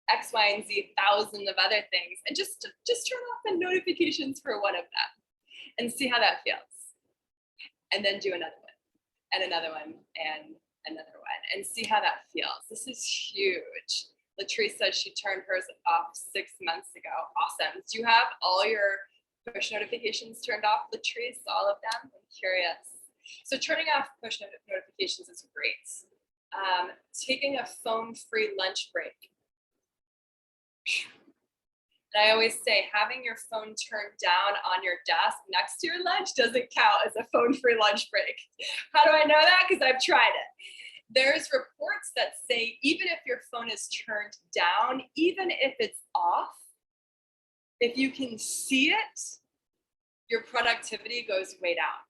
X, Y, and Z, thousands of other things, and just turn off the notifications for one of them and see how that feels. And then do another one and another one and another one and see how that feels. This is huge. Latrice says she turned hers off 6 months ago. Awesome. Do you have all your push notifications turned off, Latrice? All of them? I'm curious. So turning off push notifications is great. Taking a phone-free lunch break. And I always say having your phone turned down on your desk next to your lunch doesn't count as a phone-free lunch break. How do I know that? Because I've tried it. There's reports that say even if your phone is turned down, even if it's off, if you can see it, your productivity goes way down.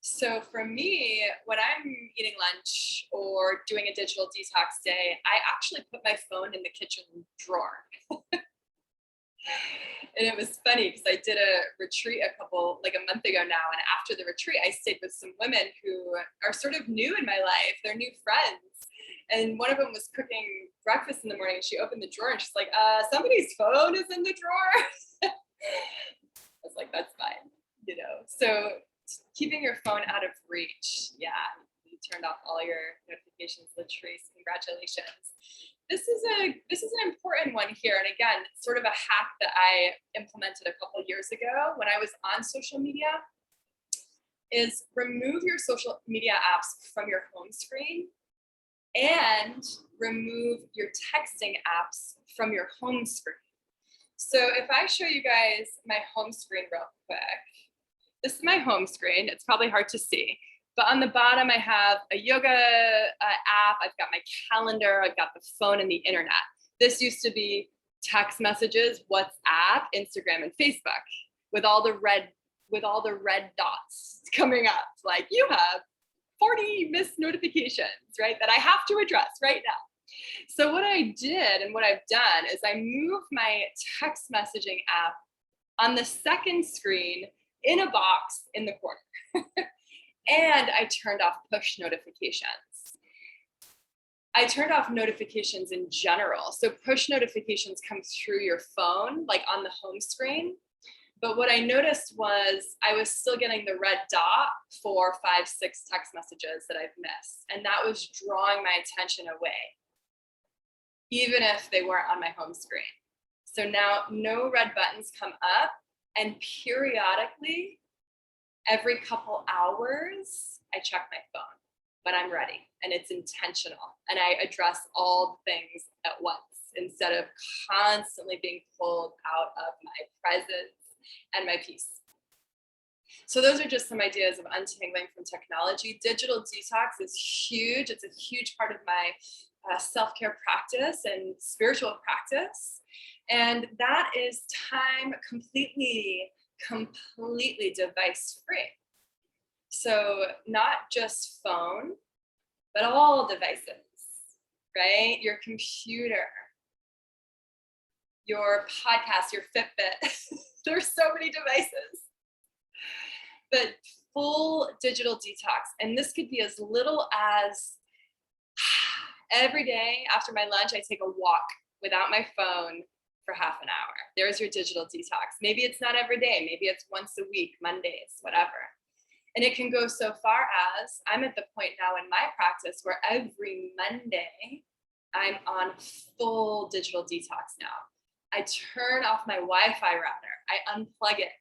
So for me, when I'm eating lunch or doing a digital detox day, I actually put my phone in the kitchen drawer. And it was funny because I did a retreat like a month ago now. And after the retreat, I stayed with some women who are sort of new in my life. They're new friends. And one of them was cooking breakfast in the morning. And she opened the drawer and she's like, somebody's phone is in the drawer. I was like, that's fine, So keeping your phone out of reach. Yeah, you turned off all your notifications, Latrice. Congratulations. This is an important one here. And again, sort of a hack that I implemented a couple years ago when I was on social media is remove your social media apps from your home screen and remove your texting apps from your home screen. So if I show you guys my home screen real quick, this is my home screen. It's probably hard to see. But on the bottom, I have a yoga app. I've got my calendar. I've got the phone and the internet. This used to be text messages, WhatsApp, Instagram, and Facebook with all the red dots coming up. Like, you have 40 missed notifications, right? That I have to address right now. So what I did and what I've done is I moved my text messaging app on the second screen in a box in the corner. And I turned off push notifications. I turned off notifications in general. So push notifications come through your phone, like on the home screen. But what I noticed was I was still getting the red dot for 5, 6 text messages that I've missed. And that was drawing my attention away, even if they weren't on my home screen. So now no red buttons come up, and periodically, every couple hours, I check my phone when I'm ready, and it's intentional. And I address all things at once instead of constantly being pulled out of my presence and my peace. So those are just some ideas of untangling from technology. Digital detox is huge. It's a huge part of my self-care practice and spiritual practice. And that is time completely device free. So not just phone, but all devices, right? Your computer, your podcast, your Fitbit. There's so many devices. But full digital detox. And this could be as little as every day after my lunch, I take a walk without my phone for half an hour. There's your digital detox. Maybe it's not every day. Maybe it's once a week, Mondays, whatever. And it can go so far as I'm at the point now in my practice where every Monday I'm on full digital detox now. I turn off my Wi-Fi router. I unplug it.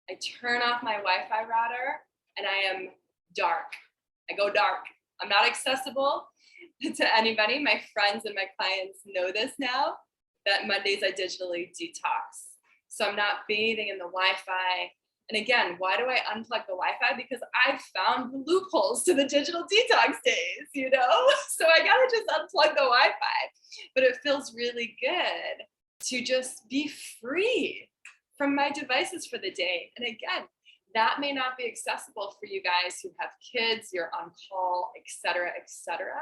I turn off my Wi-Fi router and I am dark. I go dark. I'm not accessible to anybody. My friends and my clients know this now, that Mondays I digitally detox. So I'm not bathing in the Wi-Fi. And again, why do I unplug the Wi-Fi? Because I've found loopholes to the digital detox days, you know? So I gotta just unplug the Wi-Fi. But it feels really good to just be free from my devices for the day. And again, that may not be accessible for you guys who have kids, you're on call, et cetera, et cetera.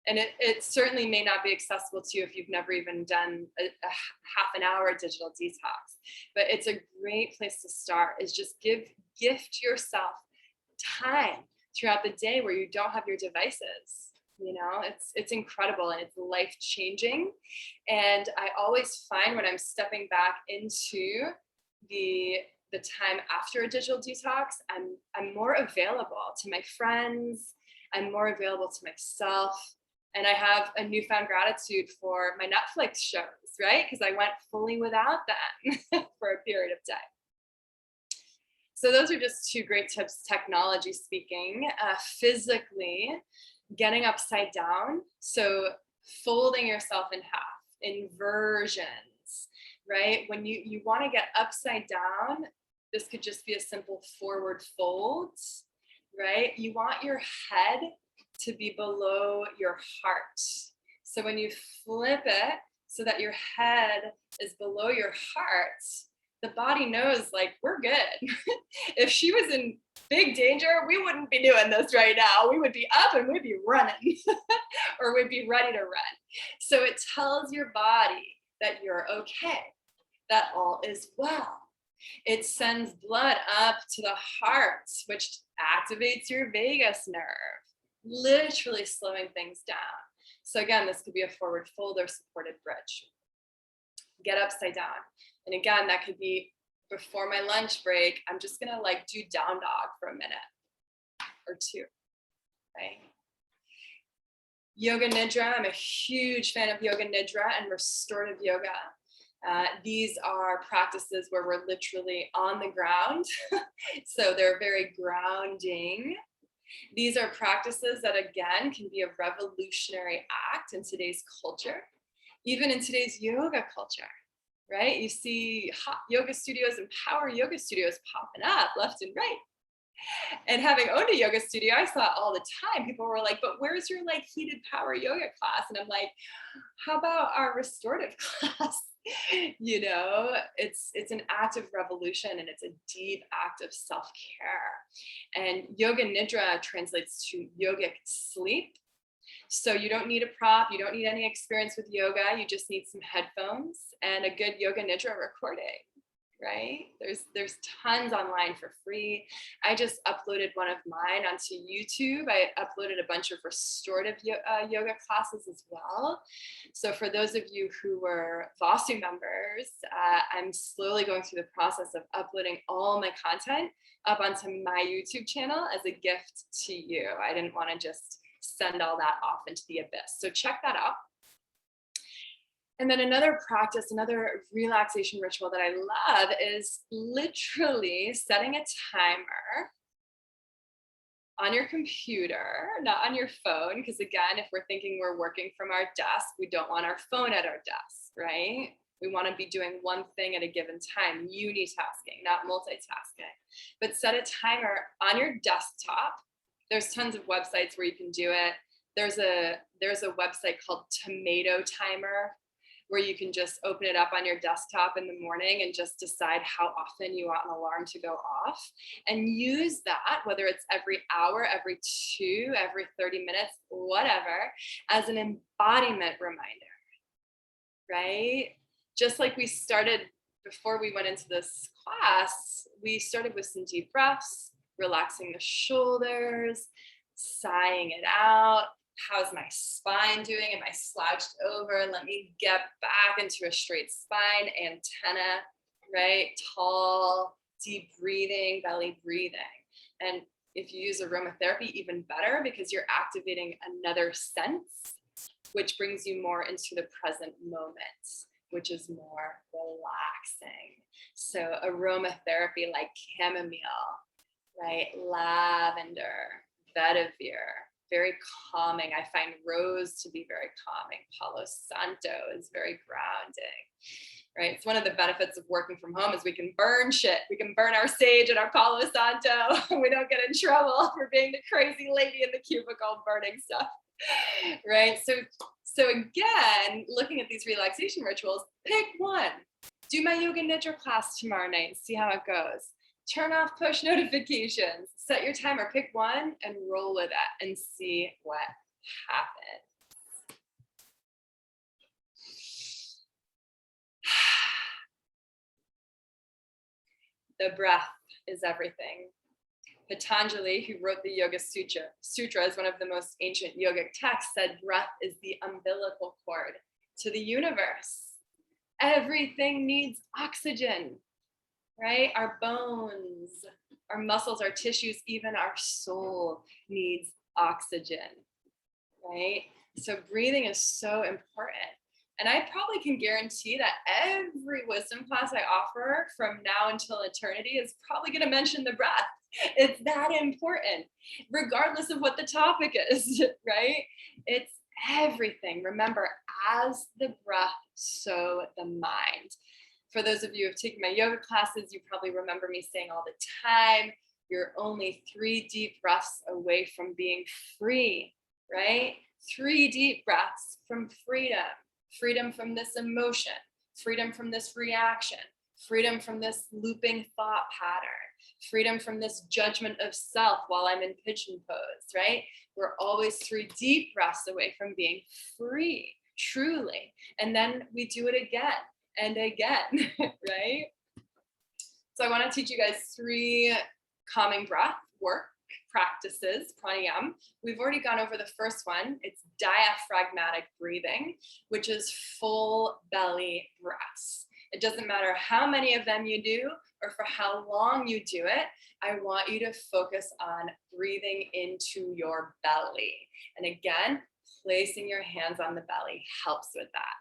And it certainly may not be accessible to you if you've never even done a half an hour digital detox. But it's a great place to start, is just gift yourself time throughout the day where you don't have your devices. You know, it's incredible and it's life-changing. And I always find when I'm stepping back into the time after a digital detox, I'm more available to my friends. I'm more available to myself. And I have a newfound gratitude for my Netflix shows, right? Because I went fully without them for a period of time. So those are just 2 great tips, technology speaking. Physically, getting upside down. So folding yourself in half, inversions, right? When you want to get upside down, this could just be a simple forward fold, right? You want your head to be below your heart. So when you flip it so that your head is below your heart, the body knows, like, we're good. If she was in big danger, we wouldn't be doing this right now. We would be up and we'd be running or we'd be ready to run. So it tells your body that you're okay, that all is well. It sends blood up to the heart, which activates your vagus nerve, literally slowing things down. So again, this could be a forward fold or supported bridge. Get upside down. And again, that could be before my lunch break. I'm just gonna do down dog for a minute or 2, right? Yoga Nidra, I'm a huge fan of Yoga Nidra and restorative yoga. These are practices where we're literally on the ground. So they're very grounding. These are practices that, again, can be a revolutionary act in today's culture, even in today's yoga culture. right? You see hot yoga studios and power yoga studios popping up left and right. And having owned a yoga studio, I saw it all the time. People were like, but where's your like heated power yoga class? And I'm like, how about our restorative class? You know, it's an active revolution, and it's a deep act of self-care. And yoga nidra translates to yogic sleep. So you don't need a prop, you don't need any experience with yoga, you just need some headphones and a good yoga nidra recording, right? There's tons online for free. I just uploaded one of mine onto YouTube. I uploaded a bunch of restorative yoga classes as well. So for those of you who were Vasu members, I'm slowly going through the process of uploading all my content up onto my YouTube channel as a gift to you. I didn't want to just send all that off into the abyss. So check that out. And then another practice, another relaxation ritual that I love is literally setting a timer on your computer, not on your phone, because again, if we're thinking we're working from our desk, we don't want our phone at our desk, right? We want to be doing one thing at a given time, unitasking, not multitasking. But set a timer on your desktop. There's tons of websites where you can do it. There's a website called Tomato Timer, where you can just open it up on your desktop in the morning and just decide how often you want an alarm to go off, and use that, whether it's every hour, every 2, every 30 minutes, whatever, as an embodiment reminder, right? Just like we started before we went into this class, we started with some deep breaths, relaxing the shoulders, sighing it out. How's my spine doing? Am I slouched over? Let me get back into a straight spine, antenna, right? Tall, deep breathing, belly breathing. And if you use aromatherapy, even better, because you're activating another sense, which brings you more into the present moment, which is more relaxing. So aromatherapy like chamomile, right? Lavender, vetiver, very calming. I find rose to be very calming. Palo Santo is very grounding, right? It's one of the benefits of working from home is we can burn shit. We can burn our sage and our Palo Santo. We don't get in trouble for being the crazy lady in the cubicle burning stuff, right? So again, looking at these relaxation rituals, pick one. Do my yoga nidra class tomorrow night and see how it goes. Turn off push notifications, set your timer, pick one and roll with it and see what happens. The breath is everything. Patanjali, who wrote the Yoga Sutra as one of the most ancient yogic texts, said breath is the umbilical cord to the universe. Everything needs oxygen. Right? Our bones, our muscles, our tissues, even our soul needs oxygen, right? So breathing is so important. And I probably can guarantee that every wisdom class I offer from now until eternity is probably going to mention the breath. It's that important, regardless of what the topic is, right? It's everything. Remember, as the breath, so the mind. For those of you who have taken my yoga classes, you probably remember me saying all the time, you're only 3 deep breaths away from being free, right? 3 deep breaths from freedom. Freedom from this emotion, freedom from this reaction, freedom from this looping thought pattern, freedom from this judgment of self while I'm in pigeon pose, right? We're always 3 deep breaths away from being free, truly. And then we do it again and again, right? So I want to teach you guys 3 calming breath work practices, pranayam. We've already gone over the first one. It's diaphragmatic breathing, which is full belly breaths. It doesn't matter how many of them you do or for how long you do it. I want you to focus on breathing into your belly. And again, placing your hands on the belly helps with that.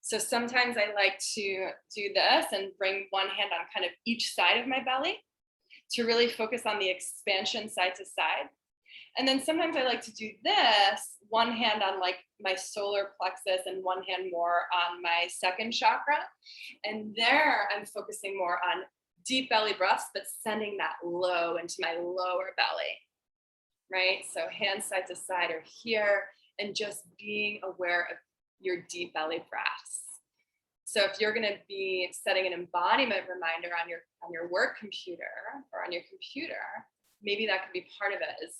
So sometimes I like to do this and bring one hand on kind of each side of my belly to really focus on the expansion side to side. And then sometimes I like to do this, one hand on like my solar plexus and one hand more on my second chakra. And there I'm focusing more on deep belly breaths, but sending that low into my lower belly, right? So hands side to side are here, and just being aware of your deep belly breaths. So if you're going to be setting an embodiment reminder on your work computer or on your computer, maybe that could be part of it.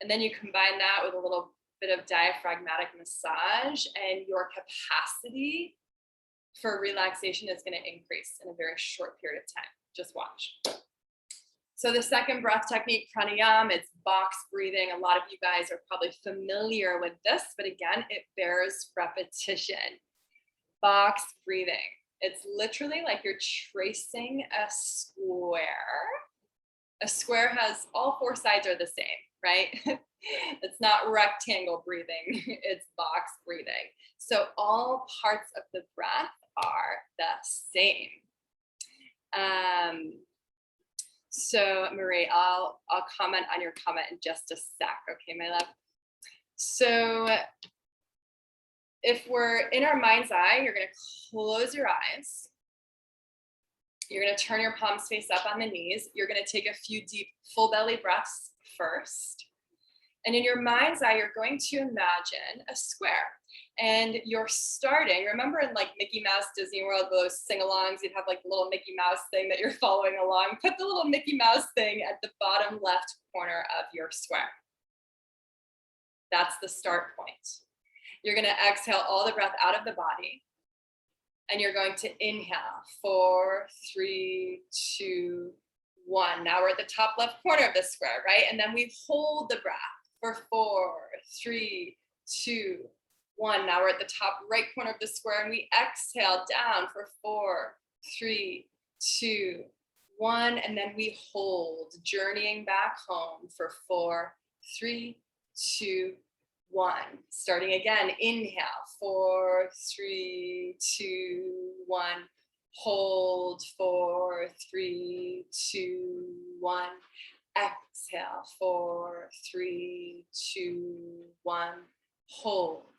And then you combine that with a little bit of diaphragmatic massage, and your capacity for relaxation is going to increase in a very short period of time. Just watch. So the second breath technique, pranayama, it's box breathing. A lot of you guys are probably familiar with this, but again, it bears repetition. Box breathing. It's literally like you're tracing a square. A square has all four sides are the same, right? It's not rectangle breathing, it's box breathing. So all parts of the breath are the same. So Marie, I'll comment on your comment in just a sec. Okay, my love. So if we're in our mind's eye, you're going to close your eyes. You're going to turn your palms face up on the knees. You're going to take a few deep full belly breaths first. And in your mind's eye, you're going to imagine a square. And you're starting, remember in like Mickey Mouse, Disney World, those sing-alongs, you'd have like the little Mickey Mouse thing that you're following along. Put the little Mickey Mouse thing at the bottom left corner of your square. That's the start point. You're going to exhale all the breath out of the body. And you're going to inhale, 4, 3, 2, 1. Now we're at the top left corner of the square, right? And then we hold the breath for 4, 3, 2, 1. Now we're at the top right corner of the square, and we exhale down for 4, 3, 2, 1. And then we hold, journeying back home for 4, 3, 2, 1. Starting again, inhale, 4, 3, 2, 1. Hold, 4, 3, 2, 1. Exhale, 4, 3, 2, 1. Hold,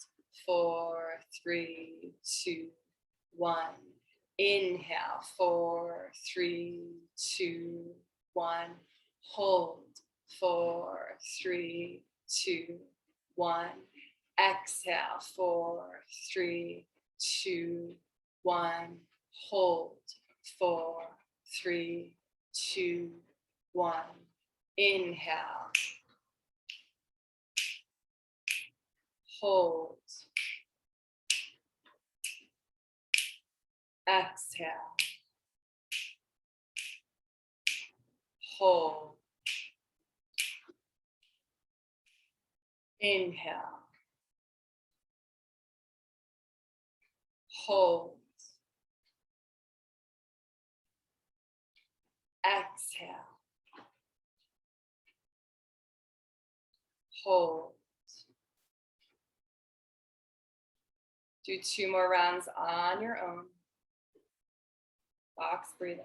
4, 3, 2, 1. Inhale, 4, 3, 2, 1. Hold, 4, 3, 2, 1. Exhale, 4, 3, 2, 1. Hold, 4, 3, 2, 1. Inhale. Hold. Exhale. Hold. Inhale. Hold. Exhale. Hold. Do 2 more rounds on your own. Box breathing.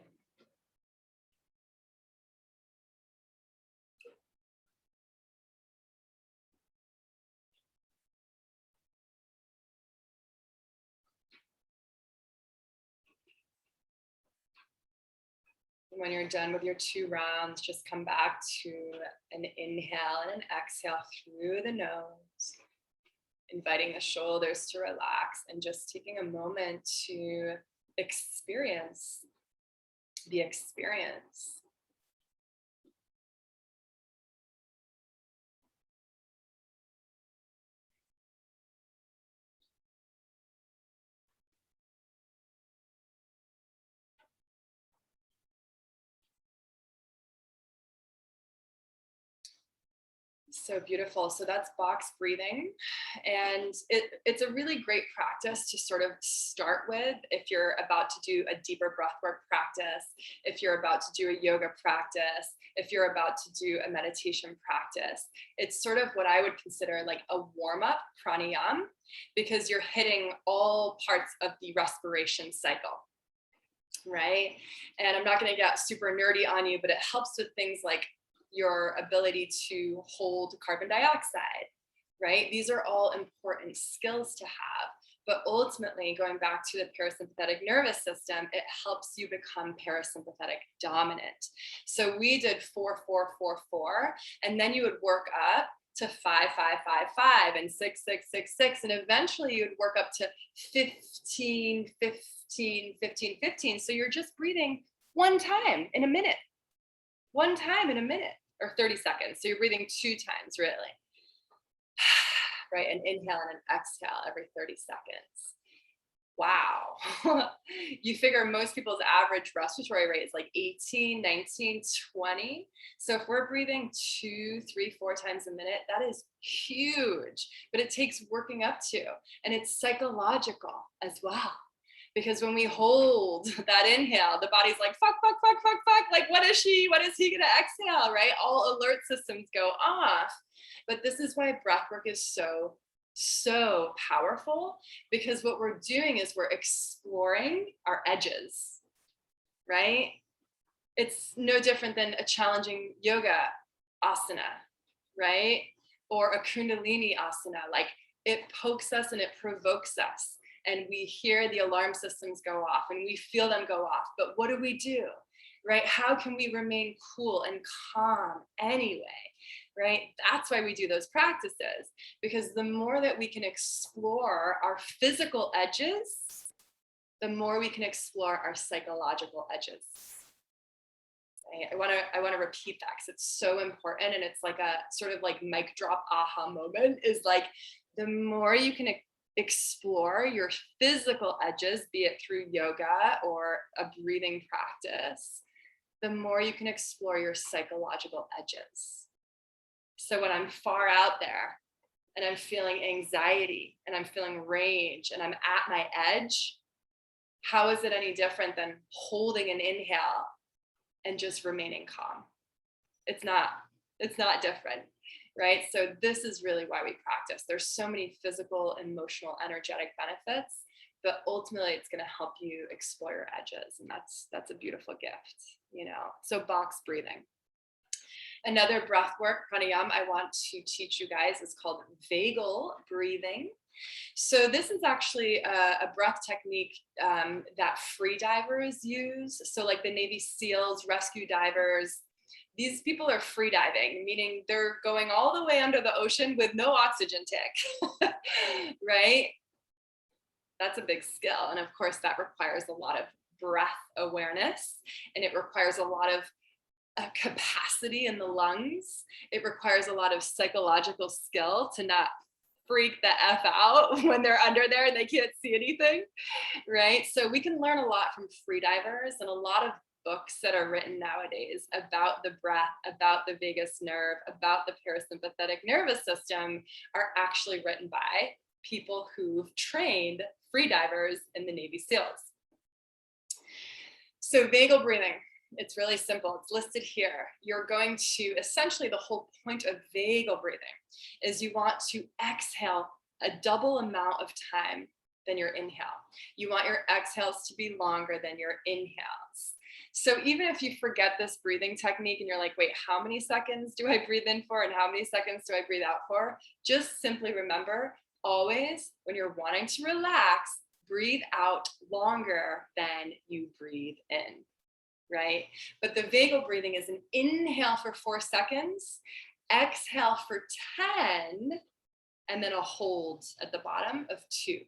When you're done with your 2 rounds, just come back to an inhale and an exhale through the nose, inviting the shoulders to relax and just taking a moment to experience the experience. So beautiful. So that's box breathing. And it's a really great practice to sort of start with if you're about to do a deeper breathwork practice, if you're about to do a yoga practice, if you're about to do a meditation practice. It's sort of what I would consider like a warm-up pranayama, because you're hitting all parts of the respiration cycle. right? And I'm not going to get super nerdy on you, but it helps with things like your ability to hold carbon dioxide, right? These are all important skills to have. But ultimately, going back to the parasympathetic nervous system, it helps you become parasympathetic dominant. So we did 4, 4, 4, 4, and then you would work up to 5, 5, 5, 5, and 6, 6, 6, 6, and eventually you'd work up to 15, 15, 15, 15. So you're just breathing one time in a minute, or 30 seconds. So you're breathing 2 times, really. Right? An inhale and an exhale every 30 seconds. Wow. You figure most people's average respiratory rate is like 18, 19, 20. So if we're breathing 2, 3, 4 times a minute, that is huge. But it takes working up to, and it's psychological as well. Because when we hold that inhale, the body's like, fuck, fuck, fuck, fuck, fuck. Like, what is he going to exhale, right? All alert systems go off. But this is why breath work is so powerful, because what we're doing is we're exploring our edges, right? It's no different than a challenging yoga asana, right? Or a kundalini asana. Like, it pokes us and it provokes us, and we hear the alarm systems go off and we feel them go off. But what do? Right? How can we remain cool and calm anyway? Right? That's why we do those practices, because the more that we can explore our physical edges, the more we can explore our psychological edges. Right? I want to repeat that because it's so important, and it's like a sort of like mic drop aha moment, is like, the more you can explore your physical edges, be it through yoga or a breathing practice, the more you can explore your psychological edges. So when I'm far out there and I'm feeling anxiety and I'm feeling rage and I'm at my edge, how is it any different than holding an inhale and just remaining calm? It's not different, right? So this is really why we practice. There's so many physical, emotional, energetic benefits, but ultimately it's going to help you explore your edges. And that's a beautiful gift, you know? So box breathing. Another breath work, pranayama, I want to teach you guys is called vagal breathing. So this is actually a breath technique that free divers use. So like the Navy SEALs, rescue divers, these people are free diving, meaning they're going all the way under the ocean with no oxygen tank, right? That's a big skill. And of course, that requires a lot of breath awareness, and it requires a lot of capacity in the lungs. It requires a lot of psychological skill to not freak the F out when they're under there and they can't see anything, right? So we can learn a lot from freedivers, and a lot of books that are written nowadays about the breath, about the vagus nerve, about the parasympathetic nervous system are actually written by people who've trained freedivers in the Navy SEALs. So vagal breathing, it's really simple. It's listed here. You're going to, essentially the whole point of vagal breathing is you want to exhale a double amount of time than your inhale. You want your exhales to be longer than your inhales. So even if you forget this breathing technique and you're like, wait, how many seconds do I breathe in for and how many seconds do I breathe out for? Just simply remember, always when you're wanting to relax, breathe out longer than you breathe in. Right? But the vagal breathing is an inhale for 4 seconds, exhale for 10, and then a hold at the bottom of 2.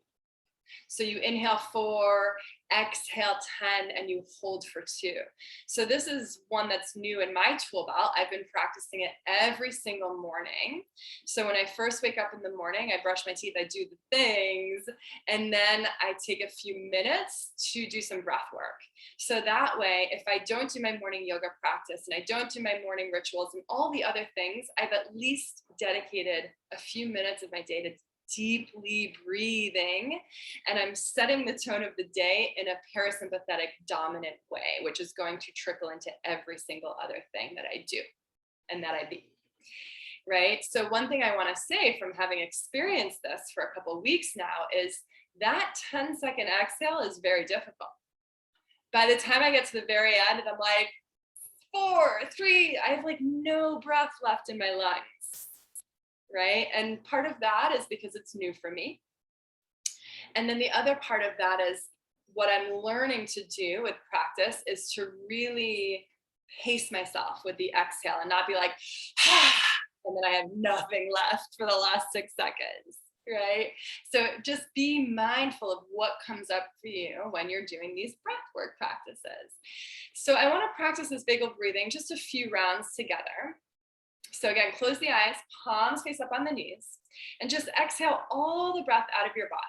So you inhale 4, exhale 10, and you hold for 2. So this is one that's new in my tool belt. I've been practicing it every single morning. So when I first wake up in the morning, I brush my teeth, I do the things, and then I take a few minutes to do some breath work. So that way, if I don't do my morning yoga practice and I don't do my morning rituals and all the other things, I've at least dedicated a few minutes of my day to deeply breathing, and I'm setting the tone of the day in a parasympathetic dominant way, which is going to trickle into every single other thing that I do and that I be. Right? So one thing I want to say from having experienced this for a couple of weeks now is that 10-second exhale is very difficult. By the time I get to the very end, and I'm like, 4, 3, I have like no breath left in my lungs, right? And part of that is because it's new for me. And then the other part of that is what I'm learning to do with practice is to really pace myself with the exhale and not be like, and then I have nothing left for the last 6 seconds, right? So just be mindful of what comes up for you when you're doing these breath work practices. So I want to practice this vagal breathing just a few rounds together. So again, close the eyes, palms face up on the knees, and just exhale all the breath out of your body.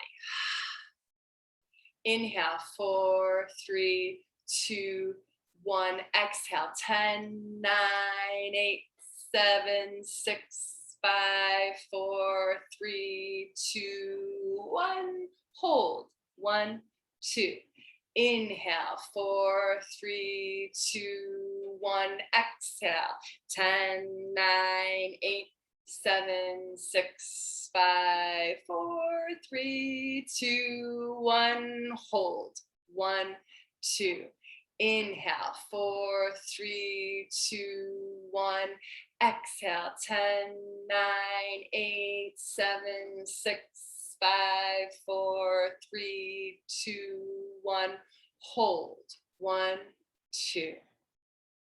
Inhale, 4, 3, 2, 1. Exhale, 10, 9, 8, 7, 6, 5, 4, 3, 2, 1. Hold, 1, 2. Inhale, 4, 3, 2, 1. Exhale, 10, 9, 8, 7, 6, 5, 4, 3, 2, 1. Hold, 1, 2. Inhale, 4, 3, 2, 1. Exhale, 10, 9, 8, 7, 6, 5, 4, 3, 2, 1. Hold, 1, 2.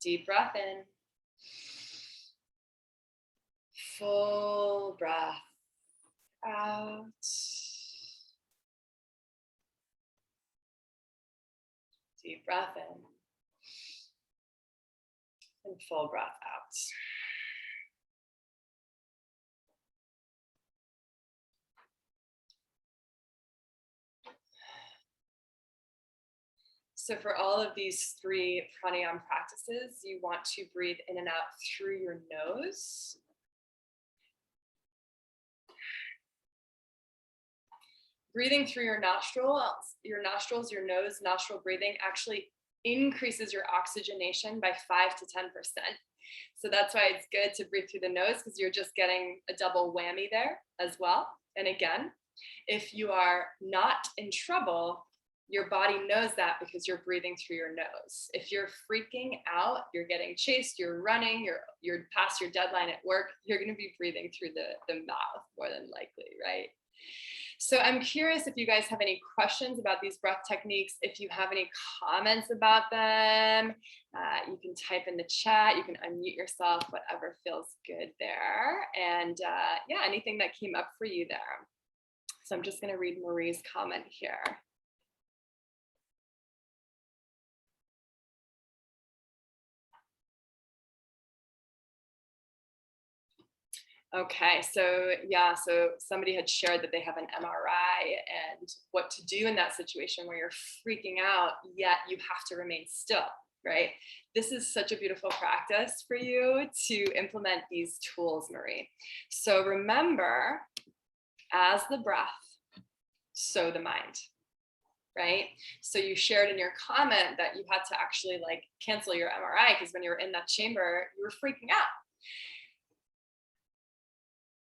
Deep breath in. Full breath out. Deep breath in. And full breath out. So for all of these 3 pranayama practices, you want to breathe in and out through your nose. Breathing through your nostrils, your nose, nostril breathing actually increases your oxygenation by 5 to 10%. So that's why it's good to breathe through the nose, because you're just getting a double whammy there as well. And again, if you are not in trouble, your body knows that because you're breathing through your nose. If you're freaking out, you're getting chased, you're running, you're past your deadline at work, you're going to be breathing through the mouth more than likely, right? So I'm curious if you guys have any questions about these breath techniques. If you have any comments about them, you can type in the chat, you can unmute yourself, whatever feels good there. And yeah, anything that came up for you there. So I'm just going to read Marie's comment here. Okay, so yeah, so somebody had shared that they have an MRI and what to do in that situation where you're freaking out, yet you have to remain still, right? This is such a beautiful practice for you to implement these tools, Marie. So remember, as the breath, so the mind, right? So you shared in your comment that you had to actually like cancel your MRI because when you were in that chamber, you were freaking out.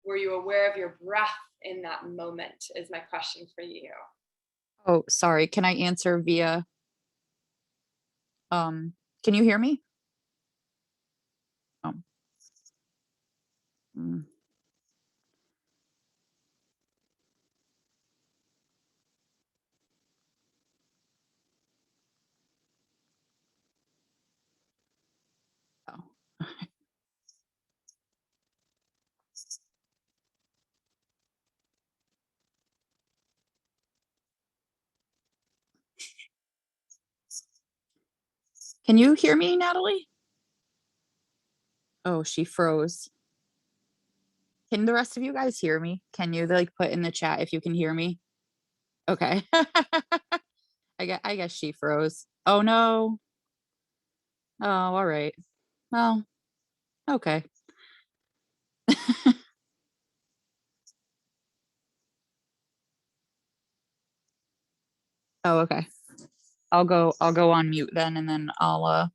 Were you aware of your breath in that moment is my question for you. Oh, sorry. Can I answer via, can you hear me? Oh. Mm. Oh. Can you hear me, Natalie? Oh, she froze. Can the rest of you guys hear me? Can you like put in the chat if you can hear me? Okay. I guess she froze. Oh no. Oh, all right. Well, okay. Oh, okay. I'll go on mute then and then I'll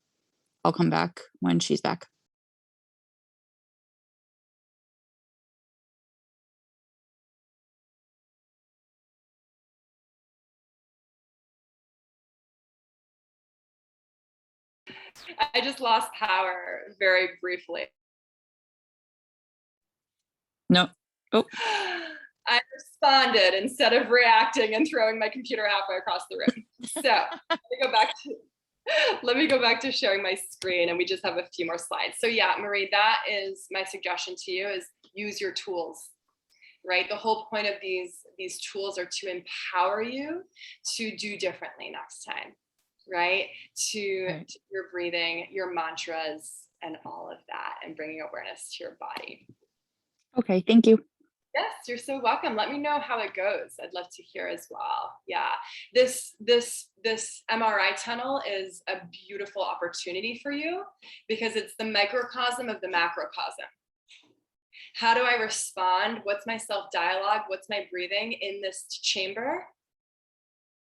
come back when she's back. I just lost power very briefly. No. Oh, I responded instead of reacting and throwing my computer halfway across the room. So let me go back to sharing my screen, and we just have a few more slides. So yeah, Marie, that is my suggestion to you, is use your tools, right? The whole point of these tools are to empower you to do differently next time, right? To your breathing, your mantras, and all of that, and bringing awareness to your body. okay. Thank you. Yes, you're so welcome. Let me know how it goes. I'd love to hear as well. Yeah, this MRI tunnel is a beautiful opportunity for you because it's the microcosm of the macrocosm. How do I respond? What's my self-dialogue? What's my breathing in this chamber?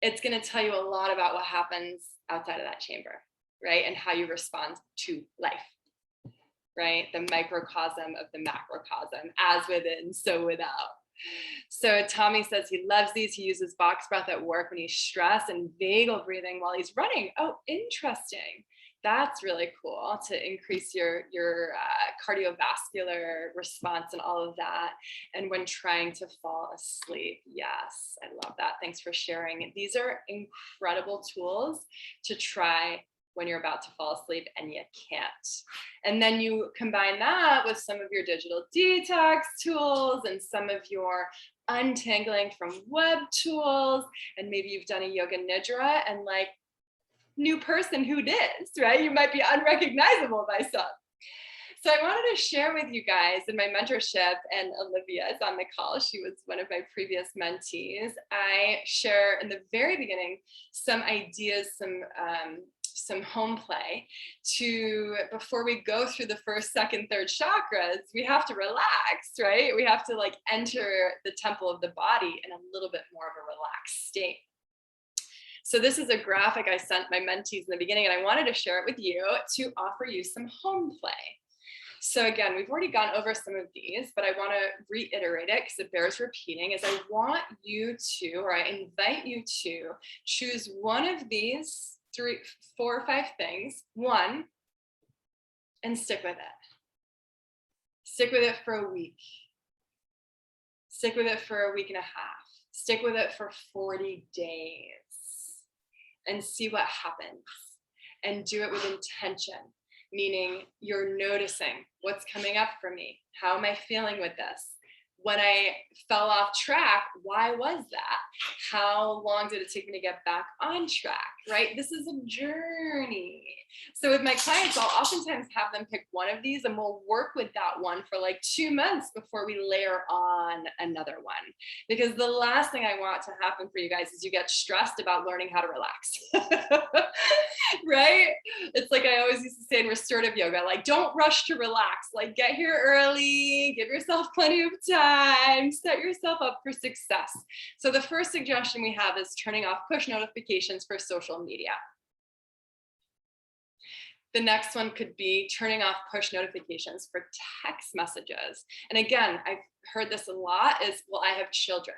It's going to tell you a lot about what happens outside of that chamber, right? And how you respond to life. Right? The microcosm of the macrocosm, as within, so without. So Tommy says he loves these. He uses box breath at work when he's stressed, and vagal breathing while he's running. Oh, interesting. That's really cool to increase your cardiovascular response and all of that. And when trying to fall asleep. Yes, I love that. Thanks for sharing. These are incredible tools to try when you're about to fall asleep and you can't. And then you combine that with some of your digital detox tools and some of your untangling from web tools, and maybe you've done a yoga nidra, and like, new person, who dis, right? You might be unrecognizable by some. So I wanted to share with you guys in my mentorship, and Olivia is on the call. She was one of my previous mentees. I share in the very beginning some ideas, some home play to, before we go through the first, second, third chakras, we have to relax, right? We have to like enter the temple of the body in a little bit more of a relaxed state. So this is a graphic I sent my mentees in the beginning, and I wanted to share it with you to offer you some home play. So again, we've already gone over some of these, but I want to reiterate it because it bears repeating, is I want you to, or I invite you to choose one of these 3, 4, or 5 things, one, and stick with it. Stick with it for a week. Stick with it for a week and a half. Stick with it for 40 days and see what happens. And do it with intention, meaning you're noticing what's coming up for me. How am I feeling with this? When I fell off track, why was that? How long did it take me to get back on track, right? This is a journey. So with my clients, I'll oftentimes have them pick one of these, and we'll work with that one for like 2 months before we layer on another one. Because the last thing I want to happen for you guys is you get stressed about learning how to relax, right? It's like I always used to say in restorative yoga, like, don't rush to relax, like get here early, give yourself plenty of time, set yourself up for success. So the first suggestion we have is turning off push notifications for social media. The next one could be turning off push notifications for text messages. And again, I've heard this a lot is, well, I have children,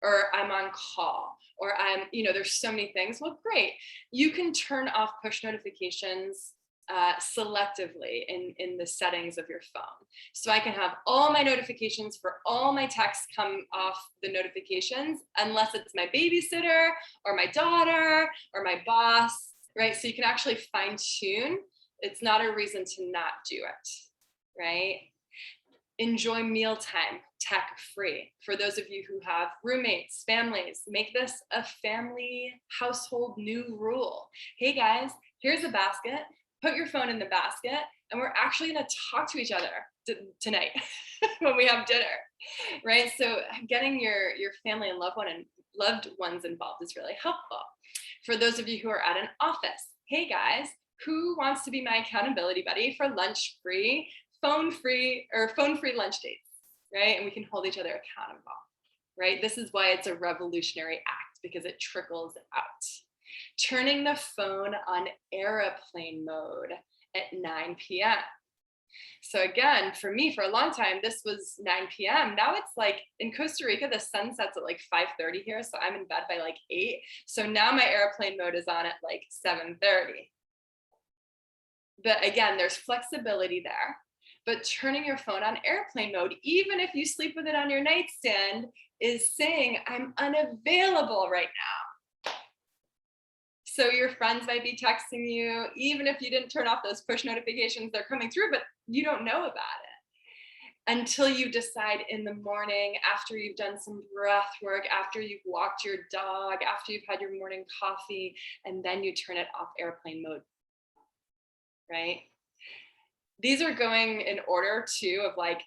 or I'm on call, or I'm, there's so many things. Well, great. You can turn off push notifications selectively in the settings of your phone. So I can have all my notifications for all my texts come off the notifications, unless it's my babysitter or my daughter or my boss, right? So you can actually fine tune. It's not a reason to not do it, right? Enjoy mealtime tech free. For those of you who have roommates, families, make this a family household new rule. Hey guys, here's a basket. Put your phone in the basket, and we're actually going to talk to each other tonight when we have dinner, right? So getting your family and loved ones involved is really helpful. For those of you who are at an office, hey guys, who wants to be my accountability buddy for lunch free, phone free lunch dates, right? And we can hold each other accountable, right? This is why it's a revolutionary act, because it trickles out. Turning the phone on airplane mode at 9 p.m. So again, for me, for a long time, this was 9 p.m. Now it's like in Costa Rica, the sun sets at like 5:30 here. So I'm in bed by like 8. So now my airplane mode is on at like 7:30. But again, there's flexibility there. But turning your phone on airplane mode, even if you sleep with it on your nightstand, is saying, I'm unavailable right now. So your friends might be texting you, even if you didn't turn off those push notifications, they're coming through, but you don't know about it until you decide in the morning, after you've done some breath work, after you've walked your dog, after you've had your morning coffee, and then you turn it off airplane mode, right? These are going in order too of like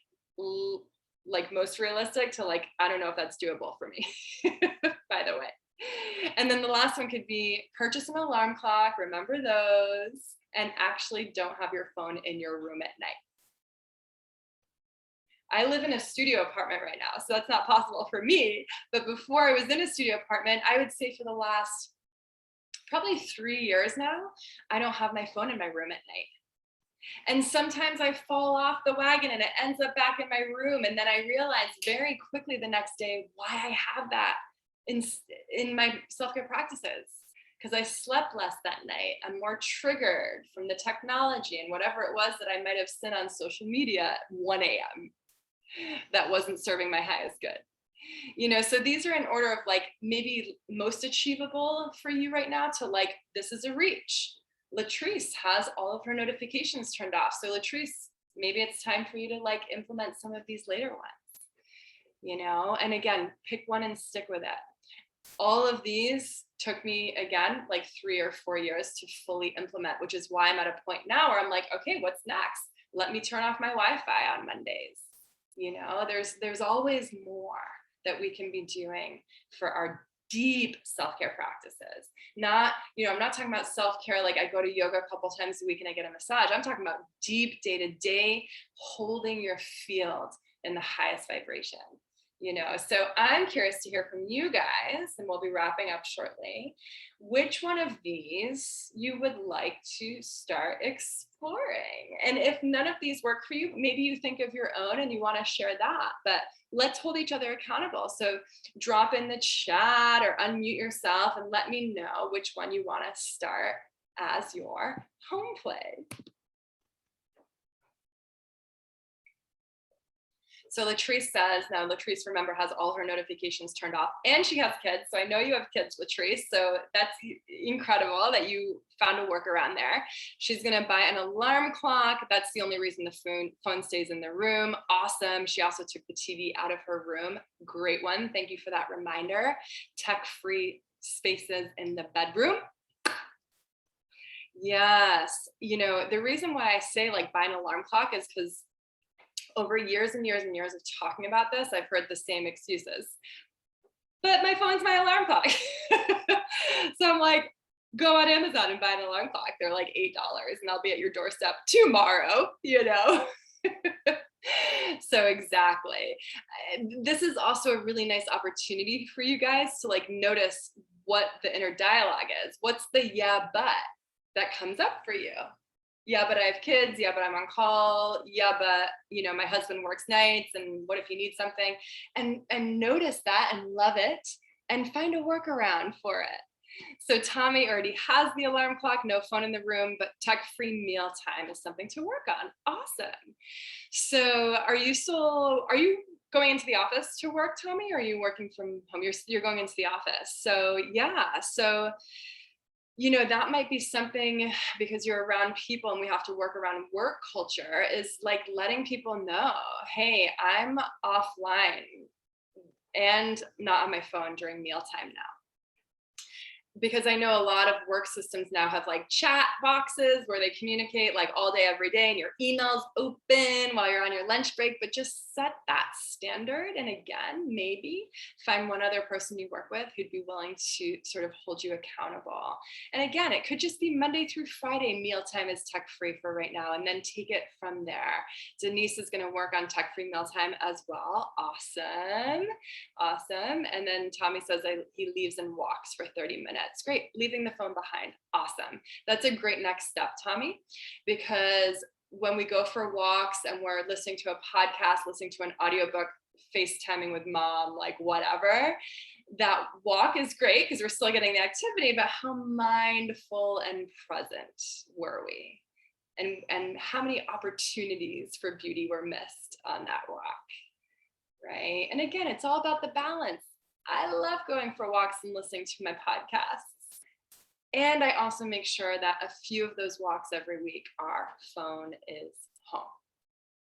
most realistic to like, I don't know if that's doable for me, by the way. And then the last one could be purchase an alarm clock, remember those, and actually don't have your phone in your room at night. I live in a studio apartment right now, so that's not possible for me. But before I was in a studio apartment, I would say for the last probably 3 years now, I don't have my phone in my room at night. And sometimes I fall off the wagon and it ends up back in my room. And then I realize very quickly the next day why I have that in my self-care practices. Because I slept less that night. I'm more triggered from the technology and whatever it was that I might have seen on social media at 1 a.m. that wasn't serving my highest good. You know, so these are in order of like maybe most achievable for you right now to like, this is a reach. Latrice has all of her notifications turned off. So Latrice, maybe it's time for you to like implement some of these later ones, you know, and again, pick one and stick with it. All of these took me again, like 3 or 4 years to fully implement, which is why I'm at a point now where I'm like, okay, what's next? Let me turn off my Wi-Fi on Mondays. You know, there's always more that we can be doing for our deep self-care practices. Not, you know, I'm not talking about self-care like I go to yoga a couple times a week and I get a massage. I'm talking about deep day-to-day holding your field in the highest vibration, you know. So I'm curious to hear from you guys, and we'll be wrapping up shortly, which one of these you would like to start exploring. And if none of these work for you, maybe you think of your own and you want to share that, but let's hold each other accountable. So drop in the chat or unmute yourself and let me know which one you want to start as your home play. So Latrice says, now Latrice, remember, has all her notifications turned off and she has kids. So I know you have kids, Latrice. So that's incredible that you found a workaround there. She's going to buy an alarm clock. That's the only reason the phone stays in the room. Awesome. She also took the TV out of her room. Great one. Thank you for that reminder. Tech-free spaces in the bedroom. Yes. You know, the reason why I say like buy an alarm clock is because over years and years and years of talking about this, I've heard the same excuses. But my phone's my alarm clock. So I'm like, go on Amazon and buy an alarm clock. They're like $8 and I'll be at your doorstep tomorrow, you know? So exactly. This is also a really nice opportunity for you guys to like notice what the inner dialogue is. What's the yeah, but that comes up for you? Yeah, but I have kids. Yeah, but I'm on call. Yeah, but you know, my husband works nights. And what if you need something? And notice that and love it and find a workaround for it. So Tommy already has the alarm clock, no phone in the room, but tech-free mealtime is something to work on. Awesome. So are you going into the office to work, Tommy? Or are you working from home? You're going into the office. So yeah. So you know, that might be something, because you're around people and we have to work around work culture, is like letting people know, hey, I'm offline and not on my phone during mealtime now. Because I know a lot of work systems now have like chat boxes where they communicate like all day, every day, and your email's open while you're on your lunch break, but just set that standard. And again, maybe find one other person you work with who'd be willing to sort of hold you accountable. And again, it could just be Monday through Friday, mealtime is tech-free for right now, and then take it from there. Denise is going to work on tech-free mealtime as well. Awesome. Awesome. And then Tommy says he leaves and walks for 30 minutes. Great. Leaving the phone behind. Awesome. That's a great next step, Tommy, because when we go for walks and we're listening to a podcast, listening to an audiobook, FaceTiming with mom, like whatever, that walk is great because we're still getting the activity, but how mindful and present were we? and how many opportunities for beauty were missed on that walk, right? And again, it's all about the balance. I love going for walks and listening to my podcasts. And I also make sure that a few of those walks every week, our phone is home,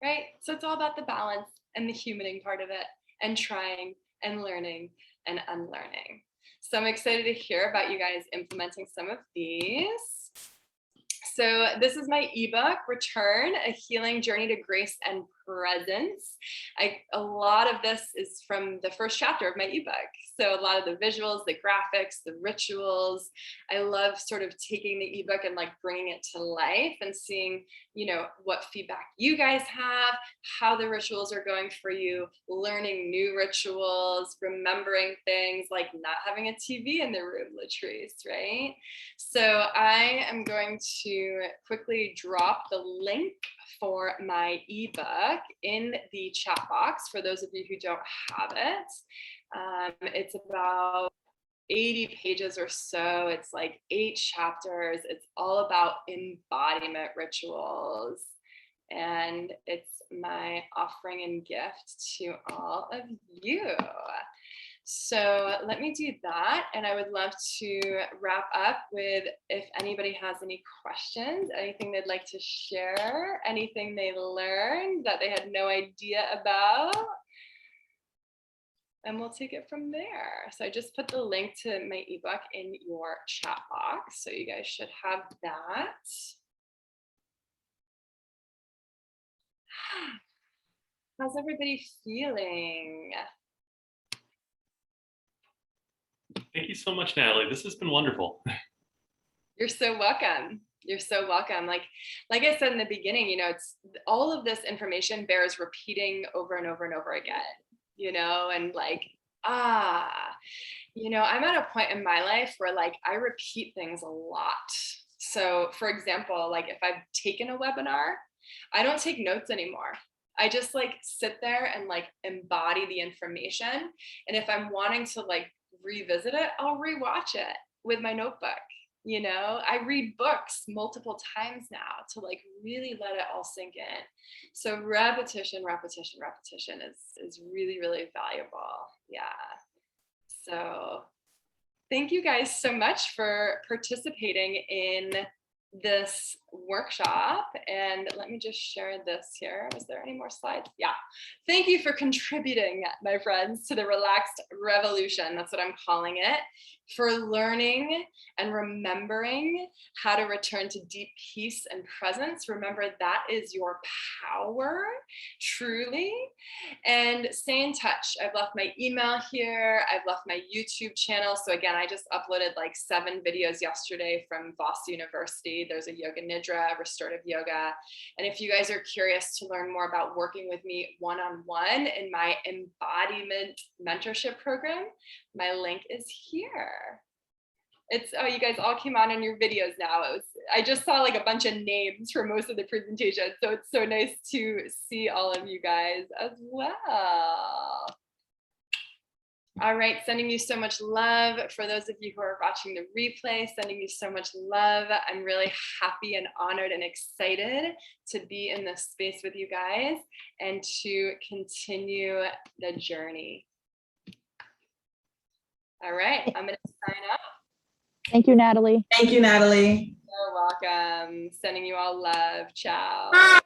right? So it's all about the balance and the humaning part of it, and trying and learning and unlearning. So I'm excited to hear about you guys implementing some of these. So this is my ebook, Return, A Healing Journey to Grace and Presence. A lot of this is from the first chapter of my ebook. So a lot of the visuals, the graphics, the rituals. I love sort of taking the ebook and like bringing it to life and seeing, what feedback you guys have, how the rituals are going for you, learning new rituals, remembering things like not having a TV in the room, Latrice, right? So I am going to quickly drop the link for my ebook in the chat box for those of you who don't have it. It's about 80 pages or so. It's like 8 chapters. It's all about embodiment rituals. And it's my offering and gift to all of you. So let me do that. And I would love to wrap up with if anybody has any questions, anything they'd like to share, anything they learned that they had no idea about. And we'll take it from there. So I just put the link to my ebook in your chat box. So you guys should have that. How's everybody feeling? Thank you so much, Natalie. This has been wonderful. You're so welcome. You're so welcome. Like I said in the beginning, it's all of this information bears repeating over and over and over again, and I'm at a point in my life where I repeat things a lot. So for example, if I've taken a webinar, I don't take notes anymore. I just sit there and embody the information. And if I'm wanting to revisit it, I'll rewatch it with my notebook. I read books multiple times now to really let it all sink in. So repetition is really, really valuable. Yeah. So thank you guys so much for participating in this workshop. And let me just share this here. Was there any more slides? Yeah. Thank you for contributing, my friends, to the relaxed revolution. That's what I'm calling it. For learning and remembering how to return to deep peace and presence. Remember, that is your power, truly. And stay in touch. I've left my email here. I've left my YouTube channel. So again, I just uploaded 7 videos yesterday from Voss University. There's a yoga nidra, restorative yoga. And if you guys are curious to learn more about working with me one-on-one in my embodiment mentorship program, my link is here. You guys all came on in your videos now. I just saw a bunch of names for most of the presentation. So it's so nice to see all of you guys as well. All right, sending you so much love. For those of you who are watching the replay, sending you so much love. I'm really happy and honored and excited to be in this space with you guys and to continue the journey. All right, I'm going to sign up. Thank you, Natalie. Thank you, Natalie. You're welcome. Sending you all love. Ciao.